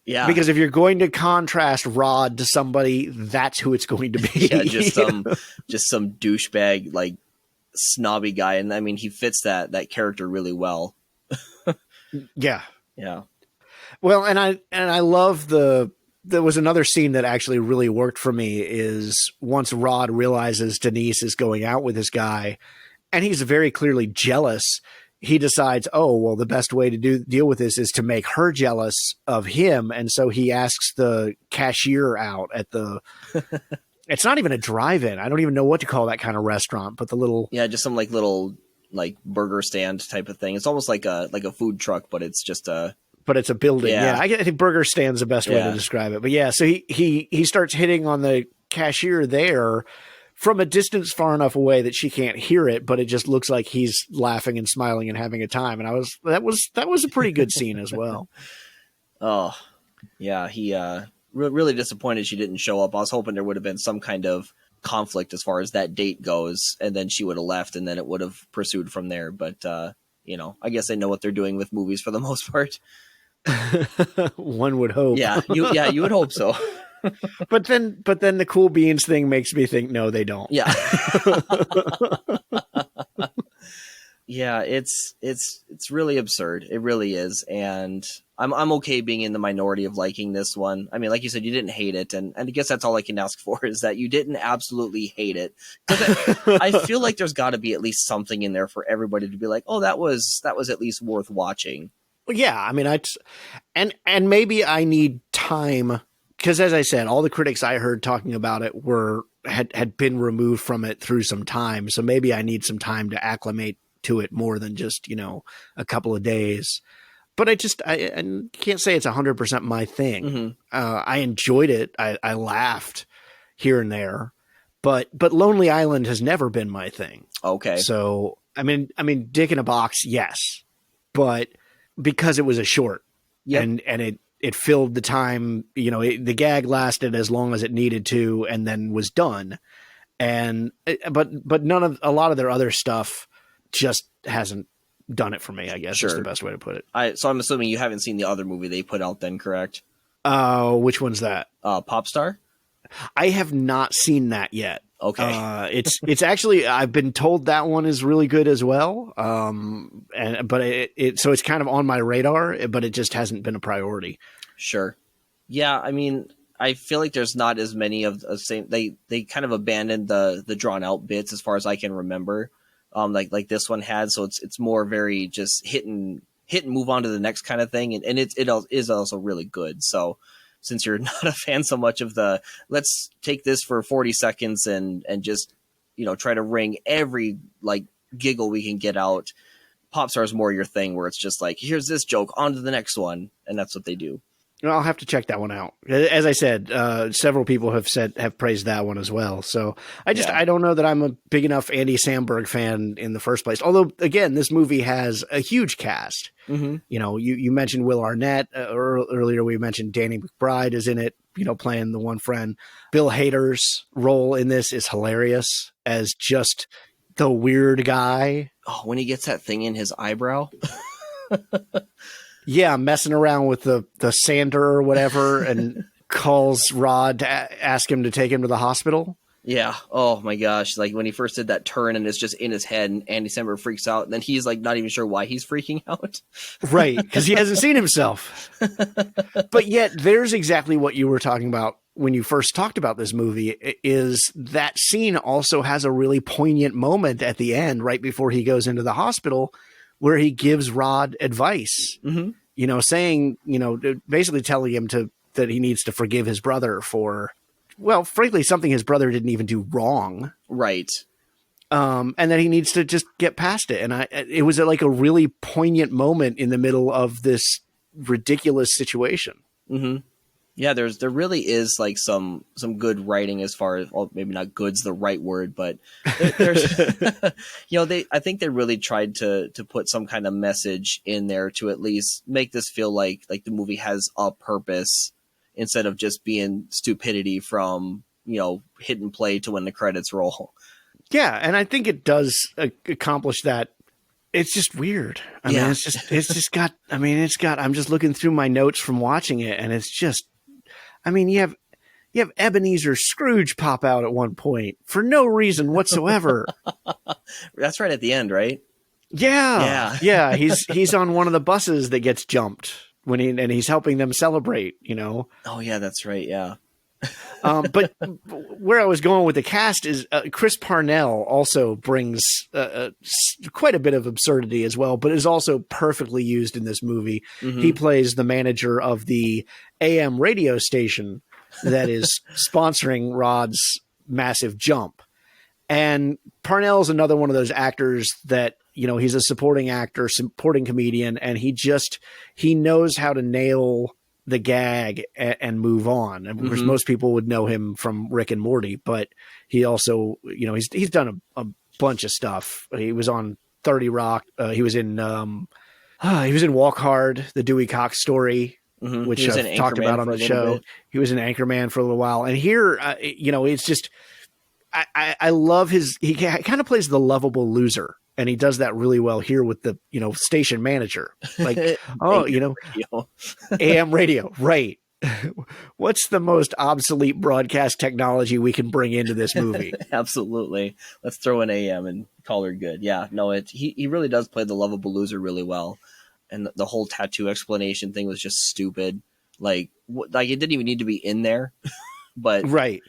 Speaker 2: Yeah.
Speaker 1: Because if you're going to contrast Rod to somebody, that's who it's going to be.
Speaker 2: Yeah, just some douchebag, like snobby guy. And I mean, he fits that character really well.
Speaker 1: Yeah.
Speaker 2: Yeah.
Speaker 1: Well, and I love there was another scene that actually really worked for me, is once Rod realizes Denise is going out with this guy and he's very clearly jealous, he decides, oh, well, the best way to deal with this is to make her jealous of him. And so he asks the cashier out at it's not even a drive-in. I don't even know what to call that kind of restaurant, but the little,
Speaker 2: just some little burger stand type of thing. It's almost like a food truck, but it's just
Speaker 1: but it's a building.
Speaker 2: Yeah.
Speaker 1: I think burger stand's the best way to describe it. But yeah, so he starts hitting on the cashier there from a distance far enough away that she can't hear it, but it just looks like he's laughing and smiling and having a time. And that was a pretty good scene as well.
Speaker 2: Oh, yeah. He really disappointed she didn't show up. I was hoping there would have been some kind of conflict as far as that date goes, and then she would have left and then it would have pursued from there. But I guess they know what they're doing with movies for the most part.
Speaker 1: One would hope.
Speaker 2: You would hope so.
Speaker 1: but then the cool beans thing makes me think no, they don't.
Speaker 2: Yeah. Yeah, it's really absurd. It really is. And I'm okay being in the minority of liking this one. I mean, like you said, you didn't hate it, and I guess that's all I can ask for, is that you didn't absolutely hate it. I feel like there's got to be at least something in there for everybody to be like, oh, that was at least worth watching.
Speaker 1: Well, yeah, I mean, and maybe I need time, because as I said, all the critics I heard talking about it had been removed from it through some time, so maybe I need some time to acclimate to it more than just a couple of days. But I can't say it's 100% my thing.
Speaker 2: Mm-hmm.
Speaker 1: I enjoyed it. I laughed here and there, but Lonely Island has never been my thing.
Speaker 2: Okay.
Speaker 1: So I mean, Dick in a Box, yes, but because it was a short, and it filled the time. The gag lasted as long as it needed to, and then was done. But a lot of their other stuff just hasn't done it for me, I guess. Sure. Is the best way to put it.
Speaker 2: So I'm assuming you haven't seen the other movie they put out then, correct?
Speaker 1: Which one's that?
Speaker 2: Popstar?
Speaker 1: I have not seen that yet.
Speaker 2: Okay.
Speaker 1: It's actually, I've been told that one is really good as well. But it's kind of on my radar, but it just hasn't been a priority.
Speaker 2: Sure. Yeah. I mean, I feel like there's not as many of the same, they kind of abandoned the drawn out bits as far as I can remember. Like this one had, so it's more very just hit and move on to the next kind of thing, and it is also really good. So since you're not a fan so much of the let's take this for 40 seconds and just try to wring every giggle we can get out, Popstar is more your thing, where it's just like, here's this joke, on to the next one, and that's what they do.
Speaker 1: I'll have to check that one out. As I said, several people have praised that one as well. So I don't know that I'm a big enough Andy Samberg fan in the first place. Although, again, this movie has a huge cast.
Speaker 2: Mm-hmm.
Speaker 1: You know, you mentioned Will Arnett earlier. We mentioned Danny McBride is in it, you know, playing the one friend. Bill Hader's role in this is hilarious as just the weird guy.
Speaker 2: Oh, when he gets that thing in his eyebrow.
Speaker 1: Yeah, messing around with the sander or whatever and calls Rod to ask him to take him to the hospital.
Speaker 2: Yeah. Oh my gosh. Like when he first did that turn and it's just in his head and Andy Samberg freaks out and then he's like not even sure why he's freaking out.
Speaker 1: Right. Because he hasn't seen himself. But yet there's exactly what you were talking about when you first talked about this movie, is that scene also has a really poignant moment at the end, right before he goes into the hospital, where he gives Rod advice, you know, saying, you know, basically telling him that he needs to forgive his brother for, well, frankly, something his brother didn't even do wrong.
Speaker 2: Right.
Speaker 1: And that he needs to just get past it. And it was like a really poignant moment in the middle of this ridiculous situation.
Speaker 2: Mm-hmm. Yeah, there really is like some good writing as far as, well, maybe not good's the right word, but there's you know, I think they really tried to put some kind of message in there to at least make this feel like the movie has a purpose instead of just being stupidity from, you know, hit and play to when the credits roll.
Speaker 1: Yeah, and I think it does accomplish that. It's just weird. I mean, it's got, I'm just looking through my notes from watching it and it's just, I mean, you have Ebenezer Scrooge pop out at one point for no reason whatsoever.
Speaker 2: That's right at the end, right?
Speaker 1: Yeah. Yeah. He's on one of the buses that gets jumped and he's helping them celebrate, you know?
Speaker 2: Oh yeah, that's right. Yeah.
Speaker 1: But where I was going with the cast is Chris Parnell also brings quite a bit of absurdity as well, but is also perfectly used in this movie. Mm-hmm. He plays the manager of the AM radio station that is sponsoring Rod's massive jump. And Parnell's another one of those actors that, you know, he's a supporting actor, supporting comedian, and he knows how to nail the gag and move on. Of course, most people would know him from Rick and Morty, but he also, you know, he's done a bunch of stuff. He was on 30 Rock. He was in Walk Hard, the Dewey Cox story, which I've talked about on the show. He was an Anchorman for a little while. And here, you know, it's just, I love he kind of plays the lovable loser. And he does that really well here with the, you know, station manager. Like, oh, you know, AM radio, right. What's the most obsolete broadcast technology we can bring into this movie?
Speaker 2: Absolutely. Let's throw in AM and call her good. Yeah, no, he really does play the lovable loser really well. And the whole tattoo explanation thing was just stupid. Like it didn't even need to be in there. But
Speaker 1: right.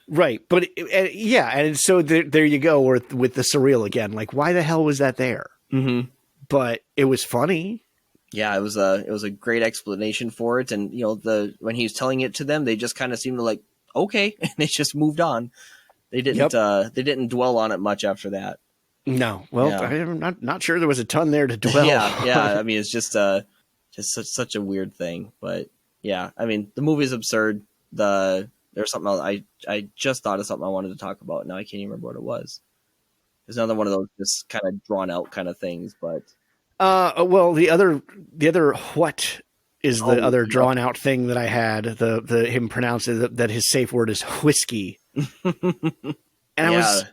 Speaker 1: Right. But yeah. And so there you go with the surreal again. Like, why the hell was that there?
Speaker 2: Mm-hmm.
Speaker 1: But it was funny.
Speaker 2: Yeah, it was a great explanation for it. And, you know, when he was telling it to them, they just kind of seemed to like, okay. And they just moved on. They didn't dwell on it much after that.
Speaker 1: No. Well, yeah. I'm not sure there was a ton there to dwell on.
Speaker 2: Yeah. I mean, it's just such a weird thing. But yeah, I mean, the movie's absurd. There's something else. I just thought of something I wanted to talk about. Now I can't even remember what it was. There's another one of those just kind of drawn out kind of things, but
Speaker 1: well, the other what is the other drawn out thing that I had, the him pronouncing that his safe word is whiskey. And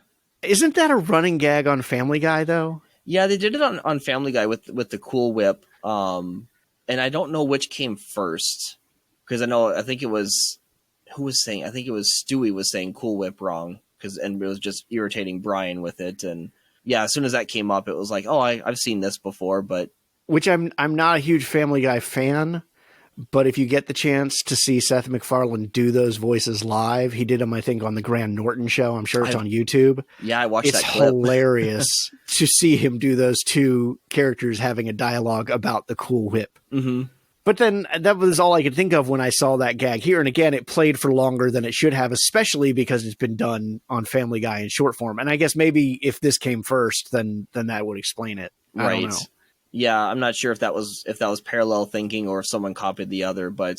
Speaker 1: isn't that a running gag on Family Guy though?
Speaker 2: Yeah, they did it on Family Guy with the Cool Whip. And I don't know which came first because I think it was Stewie was saying Cool Whip wrong and it was just irritating Brian with it. And yeah, as soon as that came up, it was like, oh, I've seen this before, but
Speaker 1: which I'm not a huge Family Guy fan, but if you get the chance to see Seth MacFarlane do those voices live, he did them, I think, on the Graham Norton show. I'm sure it's on YouTube.
Speaker 2: Yeah, I watched that clip.
Speaker 1: It's hilarious to see him do those two characters having a dialogue about the Cool Whip.
Speaker 2: Mm-hmm.
Speaker 1: But then that was all I could think of when I saw that gag here. And again, it played for longer than it should have, especially because it's been done on Family Guy in short form. And I guess maybe if this came first, then that would explain it. I don't know.
Speaker 2: Yeah, I'm not sure if that was parallel thinking or if someone copied the other, but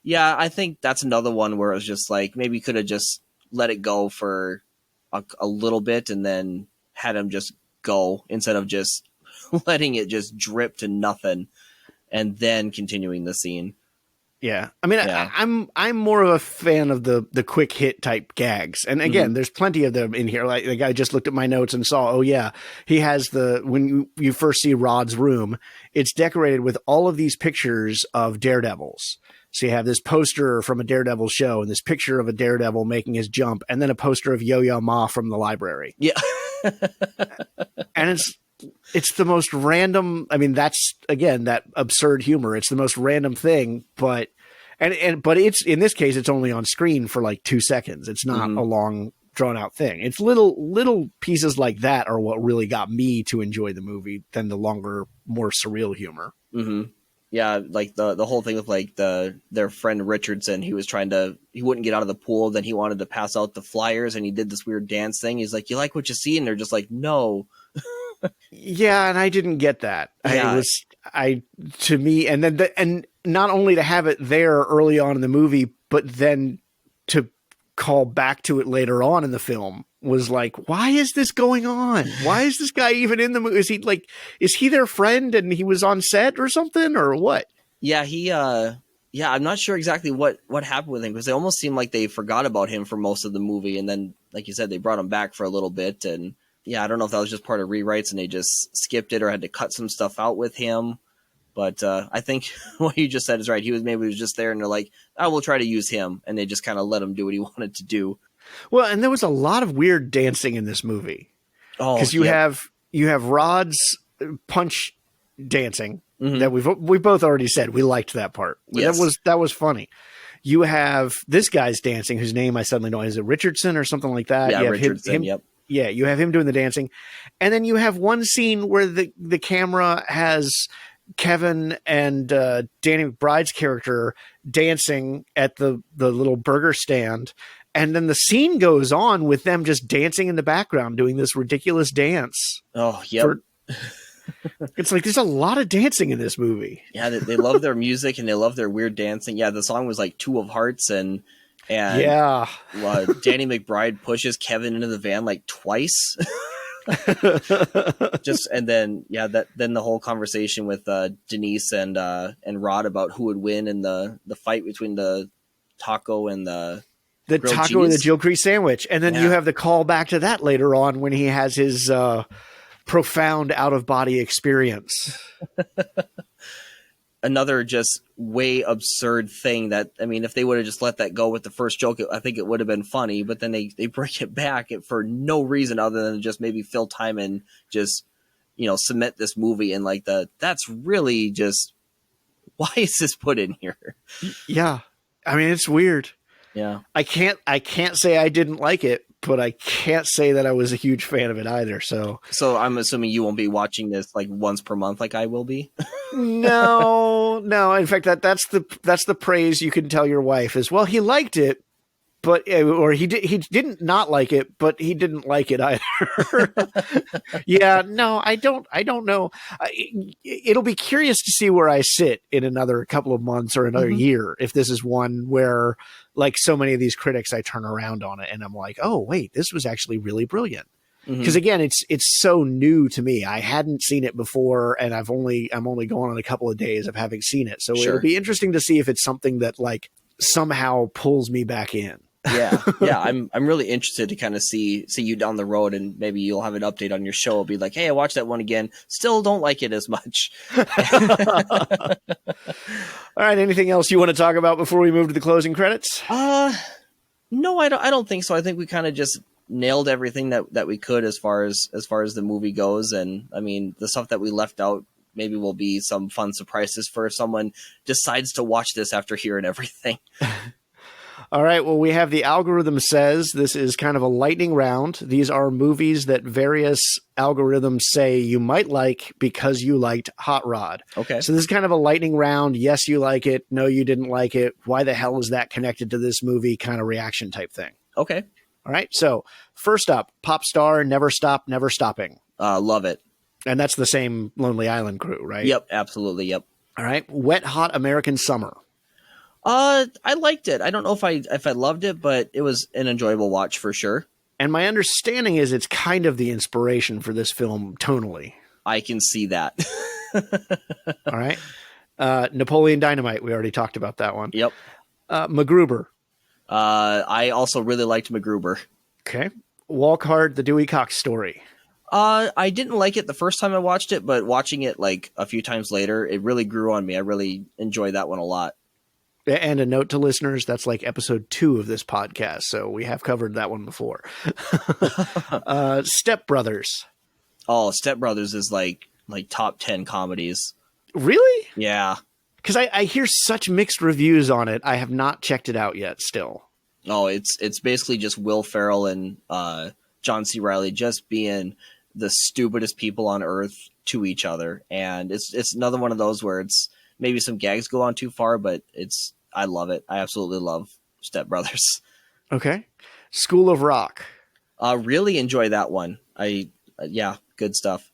Speaker 2: yeah, I think that's another one where it was just like maybe you could have just let it go for a little bit and then had him just go instead of just letting it just drip to nothing and then continuing the scene.
Speaker 1: Yeah. I mean,
Speaker 2: Yeah.
Speaker 1: I'm more of a fan of the quick hit type gags. And again, there's plenty of them in here. Like the guy just looked at my notes and saw, oh yeah, he has when you first see Rod's room, it's decorated with all of these pictures of daredevils. So you have this poster from a Daredevil show and this picture of a daredevil making his jump and then a poster of Yo-Yo Ma from the library.
Speaker 2: Yeah.
Speaker 1: And it's the most random. I mean, that's again, that absurd humor. It's the most random thing, but it's, in this case, it's only on screen for like 2 seconds. It's not a long drawn out thing. It's little pieces like that are what really got me to enjoy the movie than the longer, more surreal humor.
Speaker 2: Mm-hmm. Yeah. Like the whole thing with like their friend Richardson, he wouldn't get out of the pool. Then he wanted to pass out the flyers and he did this weird dance thing. He's like, you like what you see? And they're just like, no.
Speaker 1: Yeah, and I didn't get that.
Speaker 2: Yeah.
Speaker 1: To me, and then and not only to have it there early on in the movie, but then to call back to it later on in the film was like, why is this going on? Why is this guy even in the movie? Is he their friend and he was on set or something or what?
Speaker 2: Yeah, I'm not sure exactly what happened with him because they almost seemed like they forgot about him for most of the movie, and then, like you said, they brought him back for a little bit, and yeah, I don't know if that was just part of rewrites and they just skipped it or had to cut some stuff out with him. But I think what you just said is right. He was just there and they're like, I will try to use him. And they just kind of let him do what he wanted to do.
Speaker 1: Well, and there was a lot of weird dancing in this movie. Oh, because you have Rod's punch dancing that we both already said we liked that part.
Speaker 2: Yes.
Speaker 1: That was funny. You have this guy's dancing, whose name I suddenly know. Is it Richardson or something like that?
Speaker 2: Yeah, Richardson. Yep.
Speaker 1: Yeah, you have him doing the dancing. And then you have one scene where the camera has Kevin and Danny McBride's character dancing at the little burger stand. And then the scene goes on with them just dancing in the background, doing this ridiculous dance.
Speaker 2: Oh, yeah.
Speaker 1: It's like there's a lot of dancing in this movie.
Speaker 2: Yeah, they love their music and they love their weird dancing. Yeah, the song was like Two of Hearts and
Speaker 1: yeah,
Speaker 2: Danny McBride pushes Kevin into the van like twice. And then the whole conversation with Denise and Rod about who would win in the fight between the taco and the
Speaker 1: taco
Speaker 2: cheese.
Speaker 1: and the Jill Crease sandwich, and then you have the call back to that later on when he has his profound out of body experience.
Speaker 2: Another just way absurd thing that, I mean, if they would have just let that go with the first joke, I think it would have been funny, but then they bring it back for no reason other than just maybe fill time and just, cement this movie and like that's really just, why is this put in here?
Speaker 1: Yeah. I mean, it's weird.
Speaker 2: Yeah.
Speaker 1: I can't say I didn't like it, but I can't say that I was a huge fan of it either. So
Speaker 2: I'm assuming you won't be watching this like once per month like I will be.
Speaker 1: No. In fact, that's the praise you can tell your wife is, well, he liked it, but or he didn't not like it, but he didn't like it either. Yeah, no, I don't know. It'll be curious to see where I sit in another couple of months or another year if this is one where, like so many of these critics, I turn around on it and I'm like, oh wait, this was actually really brilliant. Because again, it's so new to me. I hadn't seen it before, and I'm only going on a couple of days of having seen it. So it'll be interesting to see if it's something that like somehow pulls me back in.
Speaker 2: Yeah. I'm really interested to kind of see you down the road, and maybe you'll have an update on your show. It'll be like, hey, I watched that one again. Still don't like it as much.
Speaker 1: All right. Anything else you want to talk about before we move to the closing credits?
Speaker 2: No, I don't think so. I think we kind of just nailed everything that we could as far as the movie goes. And I mean, the stuff that we left out maybe will be some fun surprises for if someone decides to watch this after hearing everything.
Speaker 1: All right. Well, we have the algorithm says this is kind of a lightning round. These are movies that various algorithms say you might like because you liked Hot Rod.
Speaker 2: Okay.
Speaker 1: So this is kind of a lightning round. Yes, you like it. No, you didn't like it. Why the hell is that connected to this movie kind of reaction type thing?
Speaker 2: Okay.
Speaker 1: All right. So first up, pop star, Never Stop, Never Stopping.
Speaker 2: Love it.
Speaker 1: And that's the same Lonely Island crew, right?
Speaker 2: Yep, absolutely. Yep.
Speaker 1: All right. Wet Hot American Summer.
Speaker 2: I liked it. I don't know if I loved it, but it was an enjoyable watch for sure.
Speaker 1: And my understanding is it's kind of the inspiration for this film tonally.
Speaker 2: I can see that.
Speaker 1: All right. Napoleon Dynamite. We already talked about that one.
Speaker 2: Yep.
Speaker 1: MacGruber.
Speaker 2: I also really liked MacGruber.
Speaker 1: Okay. Walk Hard, The Dewey Cox Story.
Speaker 2: I didn't like it the first time I watched it, but watching it like a few times later, it really grew on me. I really enjoyed that one a lot.
Speaker 1: And a note to listeners, that's like episode 2 of this podcast, so we have covered that one before. Step Brothers.
Speaker 2: Oh, Step Brothers is like top 10 comedies.
Speaker 1: Really?
Speaker 2: Yeah.
Speaker 1: Because I hear such mixed reviews on it. I have not checked it out yet still.
Speaker 2: Oh, it's basically just Will Ferrell and John C. Reilly just being the stupidest people on earth to each other. And it's another one of those where it's maybe some gags go on too far, but I love it. I absolutely love Step Brothers.
Speaker 1: Okay. School of Rock.
Speaker 2: Really enjoy that one. Yeah, good stuff.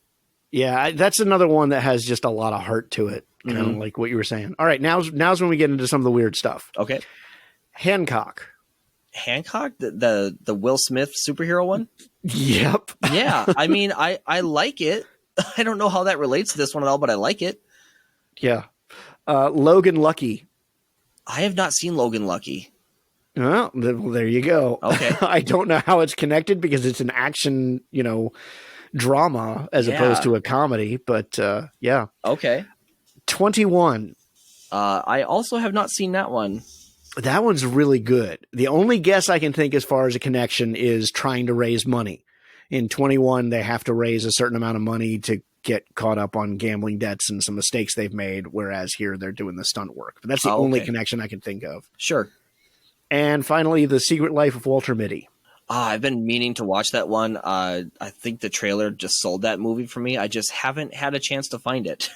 Speaker 1: Yeah, that's another one that has just a lot of heart to it, kind of like what you were saying. All right, now's when we get into some of the weird stuff.
Speaker 2: Okay.
Speaker 1: Hancock.
Speaker 2: Hancock, the Will Smith superhero one?
Speaker 1: Yep.
Speaker 2: Yeah, I mean, I like it. I don't know how that relates to this one at all, but I like it.
Speaker 1: Yeah. Logan Lucky.
Speaker 2: I have not seen Logan Lucky.
Speaker 1: Well, there you go.
Speaker 2: Okay.
Speaker 1: I don't know how it's connected because it's an action, drama as opposed to a comedy, but yeah.
Speaker 2: Okay.
Speaker 1: 21.
Speaker 2: I also have not seen that one.
Speaker 1: That one's really good. The only guess I can think as far as a connection is trying to raise money. In 21, they have to raise a certain amount of money to get caught up on gambling debts and some mistakes they've made, whereas here they're doing the stunt work. But that's the only connection I can think of.
Speaker 2: Sure.
Speaker 1: And finally, The Secret Life of Walter Mitty.
Speaker 2: I've been meaning to watch that one. I think the trailer just sold that movie for me. I just haven't had a chance to find it.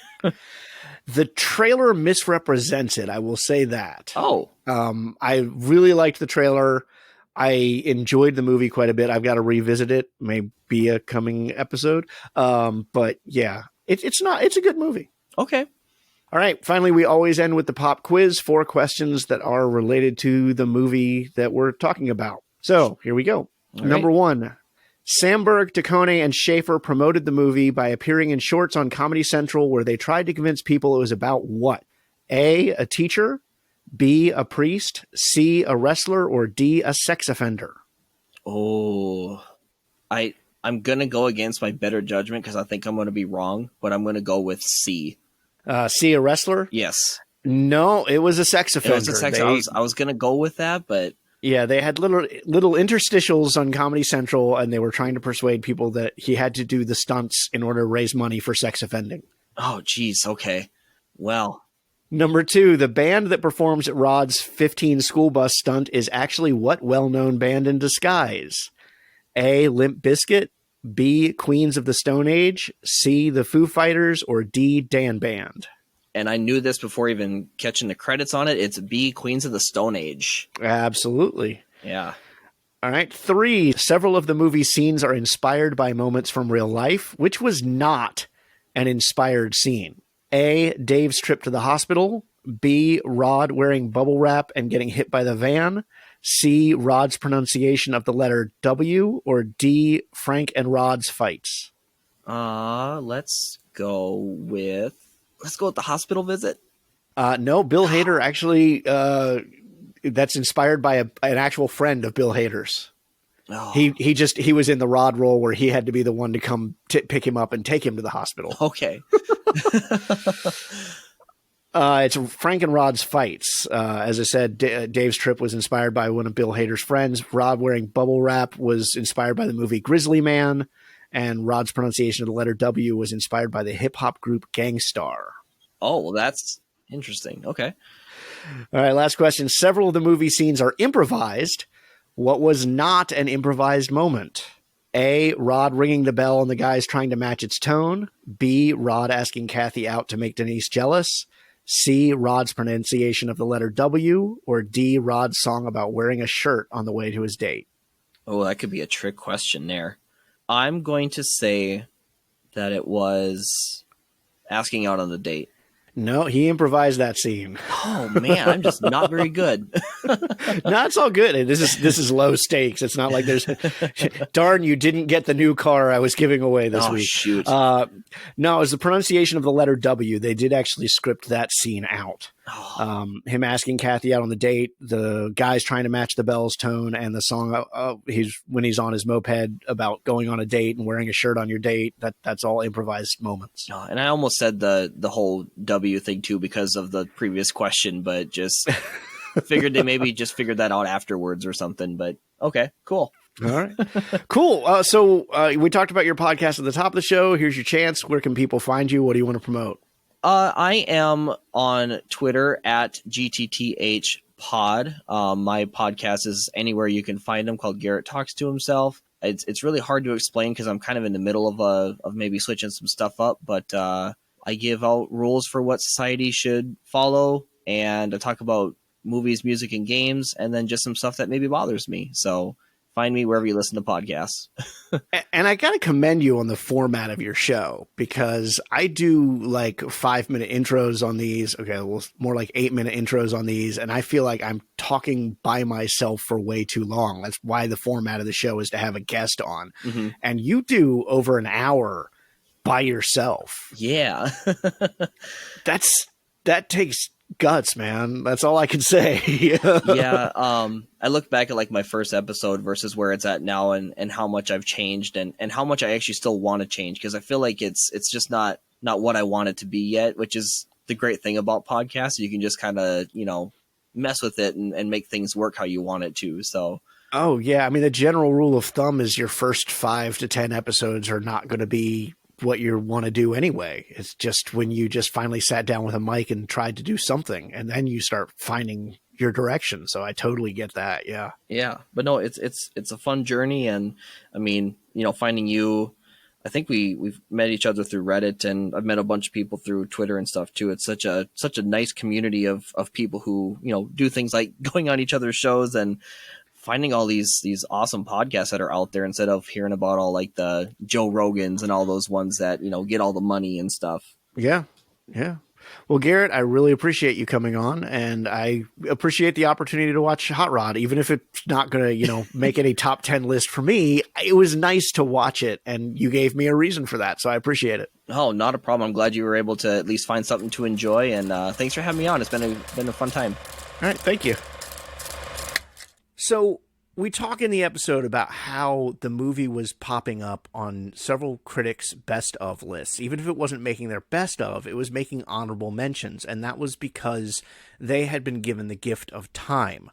Speaker 1: The trailer misrepresents it. I will say that.
Speaker 2: Oh.
Speaker 1: I really liked the trailer. I enjoyed the movie quite a bit. I've got to revisit it. Maybe a coming episode. But yeah, it's a good movie.
Speaker 2: Okay.
Speaker 1: All right. Finally, we always end with the pop quiz. 4 questions that are related to the movie that we're talking about. So here we go.
Speaker 2: All
Speaker 1: Number
Speaker 2: right.
Speaker 1: 1. Samberg, Taccone, and Schaefer promoted the movie by appearing in shorts on Comedy Central where they tried to convince people it was about what? A, a teacher, B, a priest, C, a wrestler, or D, a sex offender?
Speaker 2: Oh, I'm going to go against my better judgment because I think I'm going to be wrong, but I'm going to go with C.
Speaker 1: C, a wrestler?
Speaker 2: Yes.
Speaker 1: No, it was a sex offender.
Speaker 2: It was a sex. I was going to go with that, but
Speaker 1: yeah, they had little interstitials on Comedy Central, and they were trying to persuade people that he had to do the stunts in order to raise money for sex offending.
Speaker 2: oh, geez. Okay. Well,
Speaker 1: Number 2, the band that performs at Rod's 15 school bus stunt is actually what well-known band in disguise? A, Limp Bizkit, B, Queens of the Stone Age, C, the Foo Fighters, or D, Dan Band?
Speaker 2: and I knew this before even catching the credits on it. It's B, Queens of the Stone Age.
Speaker 1: Absolutely.
Speaker 2: Yeah.
Speaker 1: All right. 3, several of the movie's scenes are inspired by moments from real life, which was not an inspired scene. A, Dave's trip to the hospital. B, Rod wearing bubble wrap and getting hit by the van. C, Rod's pronunciation of the letter W. Or D, Frank and Rod's fights.
Speaker 2: Let's go with the hospital visit.
Speaker 1: No, Bill Hader actually, that's inspired by an actual friend of Bill Hader's.
Speaker 2: Oh.
Speaker 1: He was in the Rod role where he had to be the one to come pick him up and take him to the hospital.
Speaker 2: Okay.
Speaker 1: It's Frank and Rod's fights. As I said, Dave's trip was inspired by one of Bill Hader's friends. Rod wearing bubble wrap was inspired by the movie Grizzly Man. And Rod's pronunciation of the letter W was inspired by the hip-hop group Gangstar.
Speaker 2: Oh, well, that's interesting. Okay.
Speaker 1: All right, last question. Several of the movie scenes are improvised. What was not an improvised moment? A, Rod ringing the bell and the guys trying to match its tone. B, Rod asking Kathy out to make Denise jealous. C, Rod's pronunciation of the letter W. Or D, Rod's song about wearing a shirt on the way to his date.
Speaker 2: Oh, that could be a trick question there. I'm going to say that it was asking out on a date.
Speaker 1: No, he improvised that scene.
Speaker 2: Oh man, I'm just not very good.
Speaker 1: No, it's all good. This is low stakes. It's not like there's darn, you didn't get the new car I was giving away this week.
Speaker 2: Shoot.
Speaker 1: No, it was the pronunciation of the letter W. They did actually script that scene out. Him asking Kathy out on the date, the guys trying to match the bell's tone, and the song when he's on his moped about going on a date and wearing a shirt on your date. That's all improvised moments.
Speaker 2: And I almost said the whole W thing too because of the previous question, but just figured they maybe just figured that out afterwards or something. But okay, cool.
Speaker 1: All right, cool. So we talked about your podcast at the top of the show. Here's your chance. Where can people find you? What do you want to promote?
Speaker 2: I am on Twitter at GTTHpod. My podcast is anywhere you can find them, called Garret Talks To Himself. It's really hard to explain because I'm kind of in the middle of maybe switching some stuff up, but I give out rules for what society should follow, and I talk about movies, music, and games, and then just some stuff that maybe bothers me. So find me wherever you listen to podcasts.
Speaker 1: And I got to commend you on the format of your show, because I do like 5-minute intros on these. Okay, well, more like 8-minute intros on these. And I feel like I'm talking by myself for way too long. That's why the format of the show is to have a guest on. Mm-hmm. And you do over an hour by yourself.
Speaker 2: Yeah.
Speaker 1: That takes guts, man. That's all I can say.
Speaker 2: Yeah. I look back at like my first episode versus where it's at now, and how much I've changed, and how much I actually still want to change, because I feel like it's just not what I want it to be yet, which is the great thing about podcasts. You can just kind of, mess with it and make things work how you want it to. So.
Speaker 1: Oh yeah. I mean, the general rule of thumb is your first 5 to 10 episodes are not going to be what you want to do anyway. It's just when you just finally sat down with a mic and tried to do something, and then you start finding your direction. So I totally get that. Yeah.
Speaker 2: Yeah. But no, it's a fun journey. And I mean, finding you, I think we've met each other through Reddit, and I've met a bunch of people through Twitter and stuff too. It's such a nice community of people who, do things like going on each other's shows and finding all these awesome podcasts that are out there, instead of hearing about all like the Joe Rogans and all those ones that, get all the money and stuff.
Speaker 1: Yeah. Yeah. Well, Garret, I really appreciate you coming on, and I appreciate the opportunity to watch Hot Rod, even if it's not going to, make any top 10 list for me. It was nice to watch it, and you gave me a reason for that. So I appreciate it.
Speaker 2: Oh, not a problem. I'm glad you were able to at least find something to enjoy, and thanks for having me on. It's been a fun time.
Speaker 1: All right. Thank you. So we talk in the episode about how the movie was popping up on several critics' best of lists. Even if it wasn't making their best of, it was making honorable mentions. And that was because they had been given the gift of time.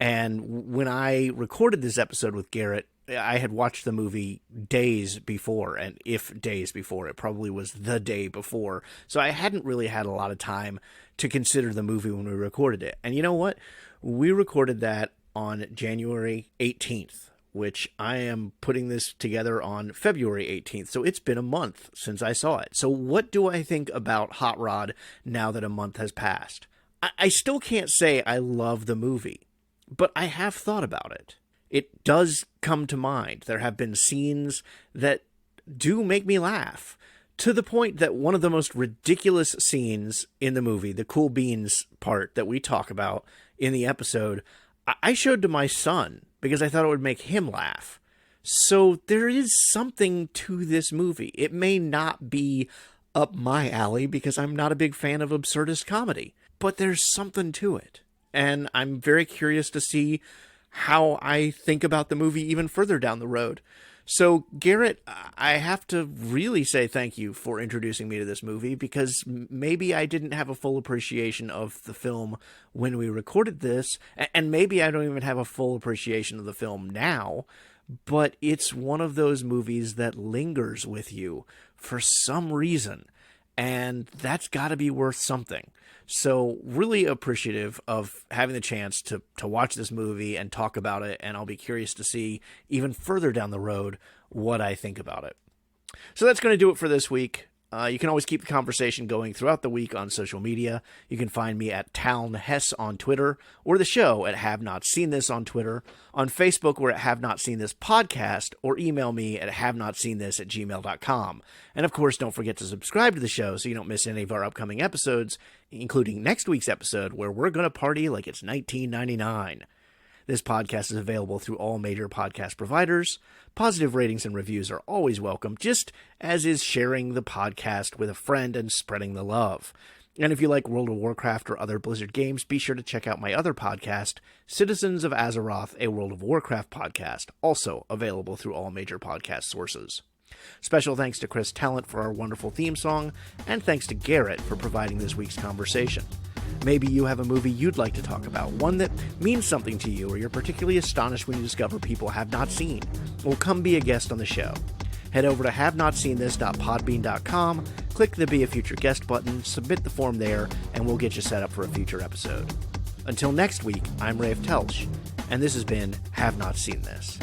Speaker 1: And when I recorded this episode with Garret, I had watched the movie days before, and if days before, it probably was the day before. So I hadn't really had a lot of time to consider the movie when we recorded it. And you know what? We recorded that on January 18th, which I am putting this together on February 18th. So it's been a month since I saw it. So what do I think about Hot Rod now that a month has passed? I still can't say I love the movie, but I have thought about it. It does come to mind. There have been scenes that do make me laugh, to the point that one of the most ridiculous scenes in the movie, the Cool Beans part that we talk about in the episode, I showed to my son because I thought it would make him laugh. So there is something to this movie. It may not be up my alley because I'm not a big fan of absurdist comedy, but there's something to it. And I'm very curious to see how I think about the movie even further down the road. So, Garret, I have to really say thank you for introducing me to this movie, because maybe I didn't have a full appreciation of the film when we recorded this, and maybe I don't even have a full appreciation of the film now, but it's one of those movies that lingers with you for some reason, and that's got to be worth something. So really appreciative of having the chance to watch this movie and talk about it, and I'll be curious to see even further down the road what I think about it. So that's going to do it for this week. You can always keep the conversation going throughout the week on social media. You can find me at TalnHess on Twitter, or the show at Have Not Seen This on Twitter. On Facebook, we're at Have Not Seen This Podcast, or email me at havenotseentthis@gmail.com. And of course, don't forget to subscribe to the show so you don't miss any of our upcoming episodes, including next week's episode where we're going to party like it's 1999. This podcast is available through all major podcast providers. Positive ratings and reviews are always welcome, just as is sharing the podcast with a friend and spreading the love. And if you like World of Warcraft or other Blizzard games, be sure to check out my other podcast, Citizens of Azeroth, a World of Warcraft podcast, also available through all major podcast sources. Special thanks to Chris Talent for our wonderful theme song, and thanks to Garret for providing this week's conversation. Maybe you have a movie you'd like to talk about, one that means something to you, or you're particularly astonished when you discover people have not seen. Well, come be a guest on the show. Head over to havenotseentthis.podbean.com, click the Be a Future Guest button, submit the form there, and we'll get you set up for a future episode. Until next week, I'm Rafe Telsch, and this has been Have Not Seen This.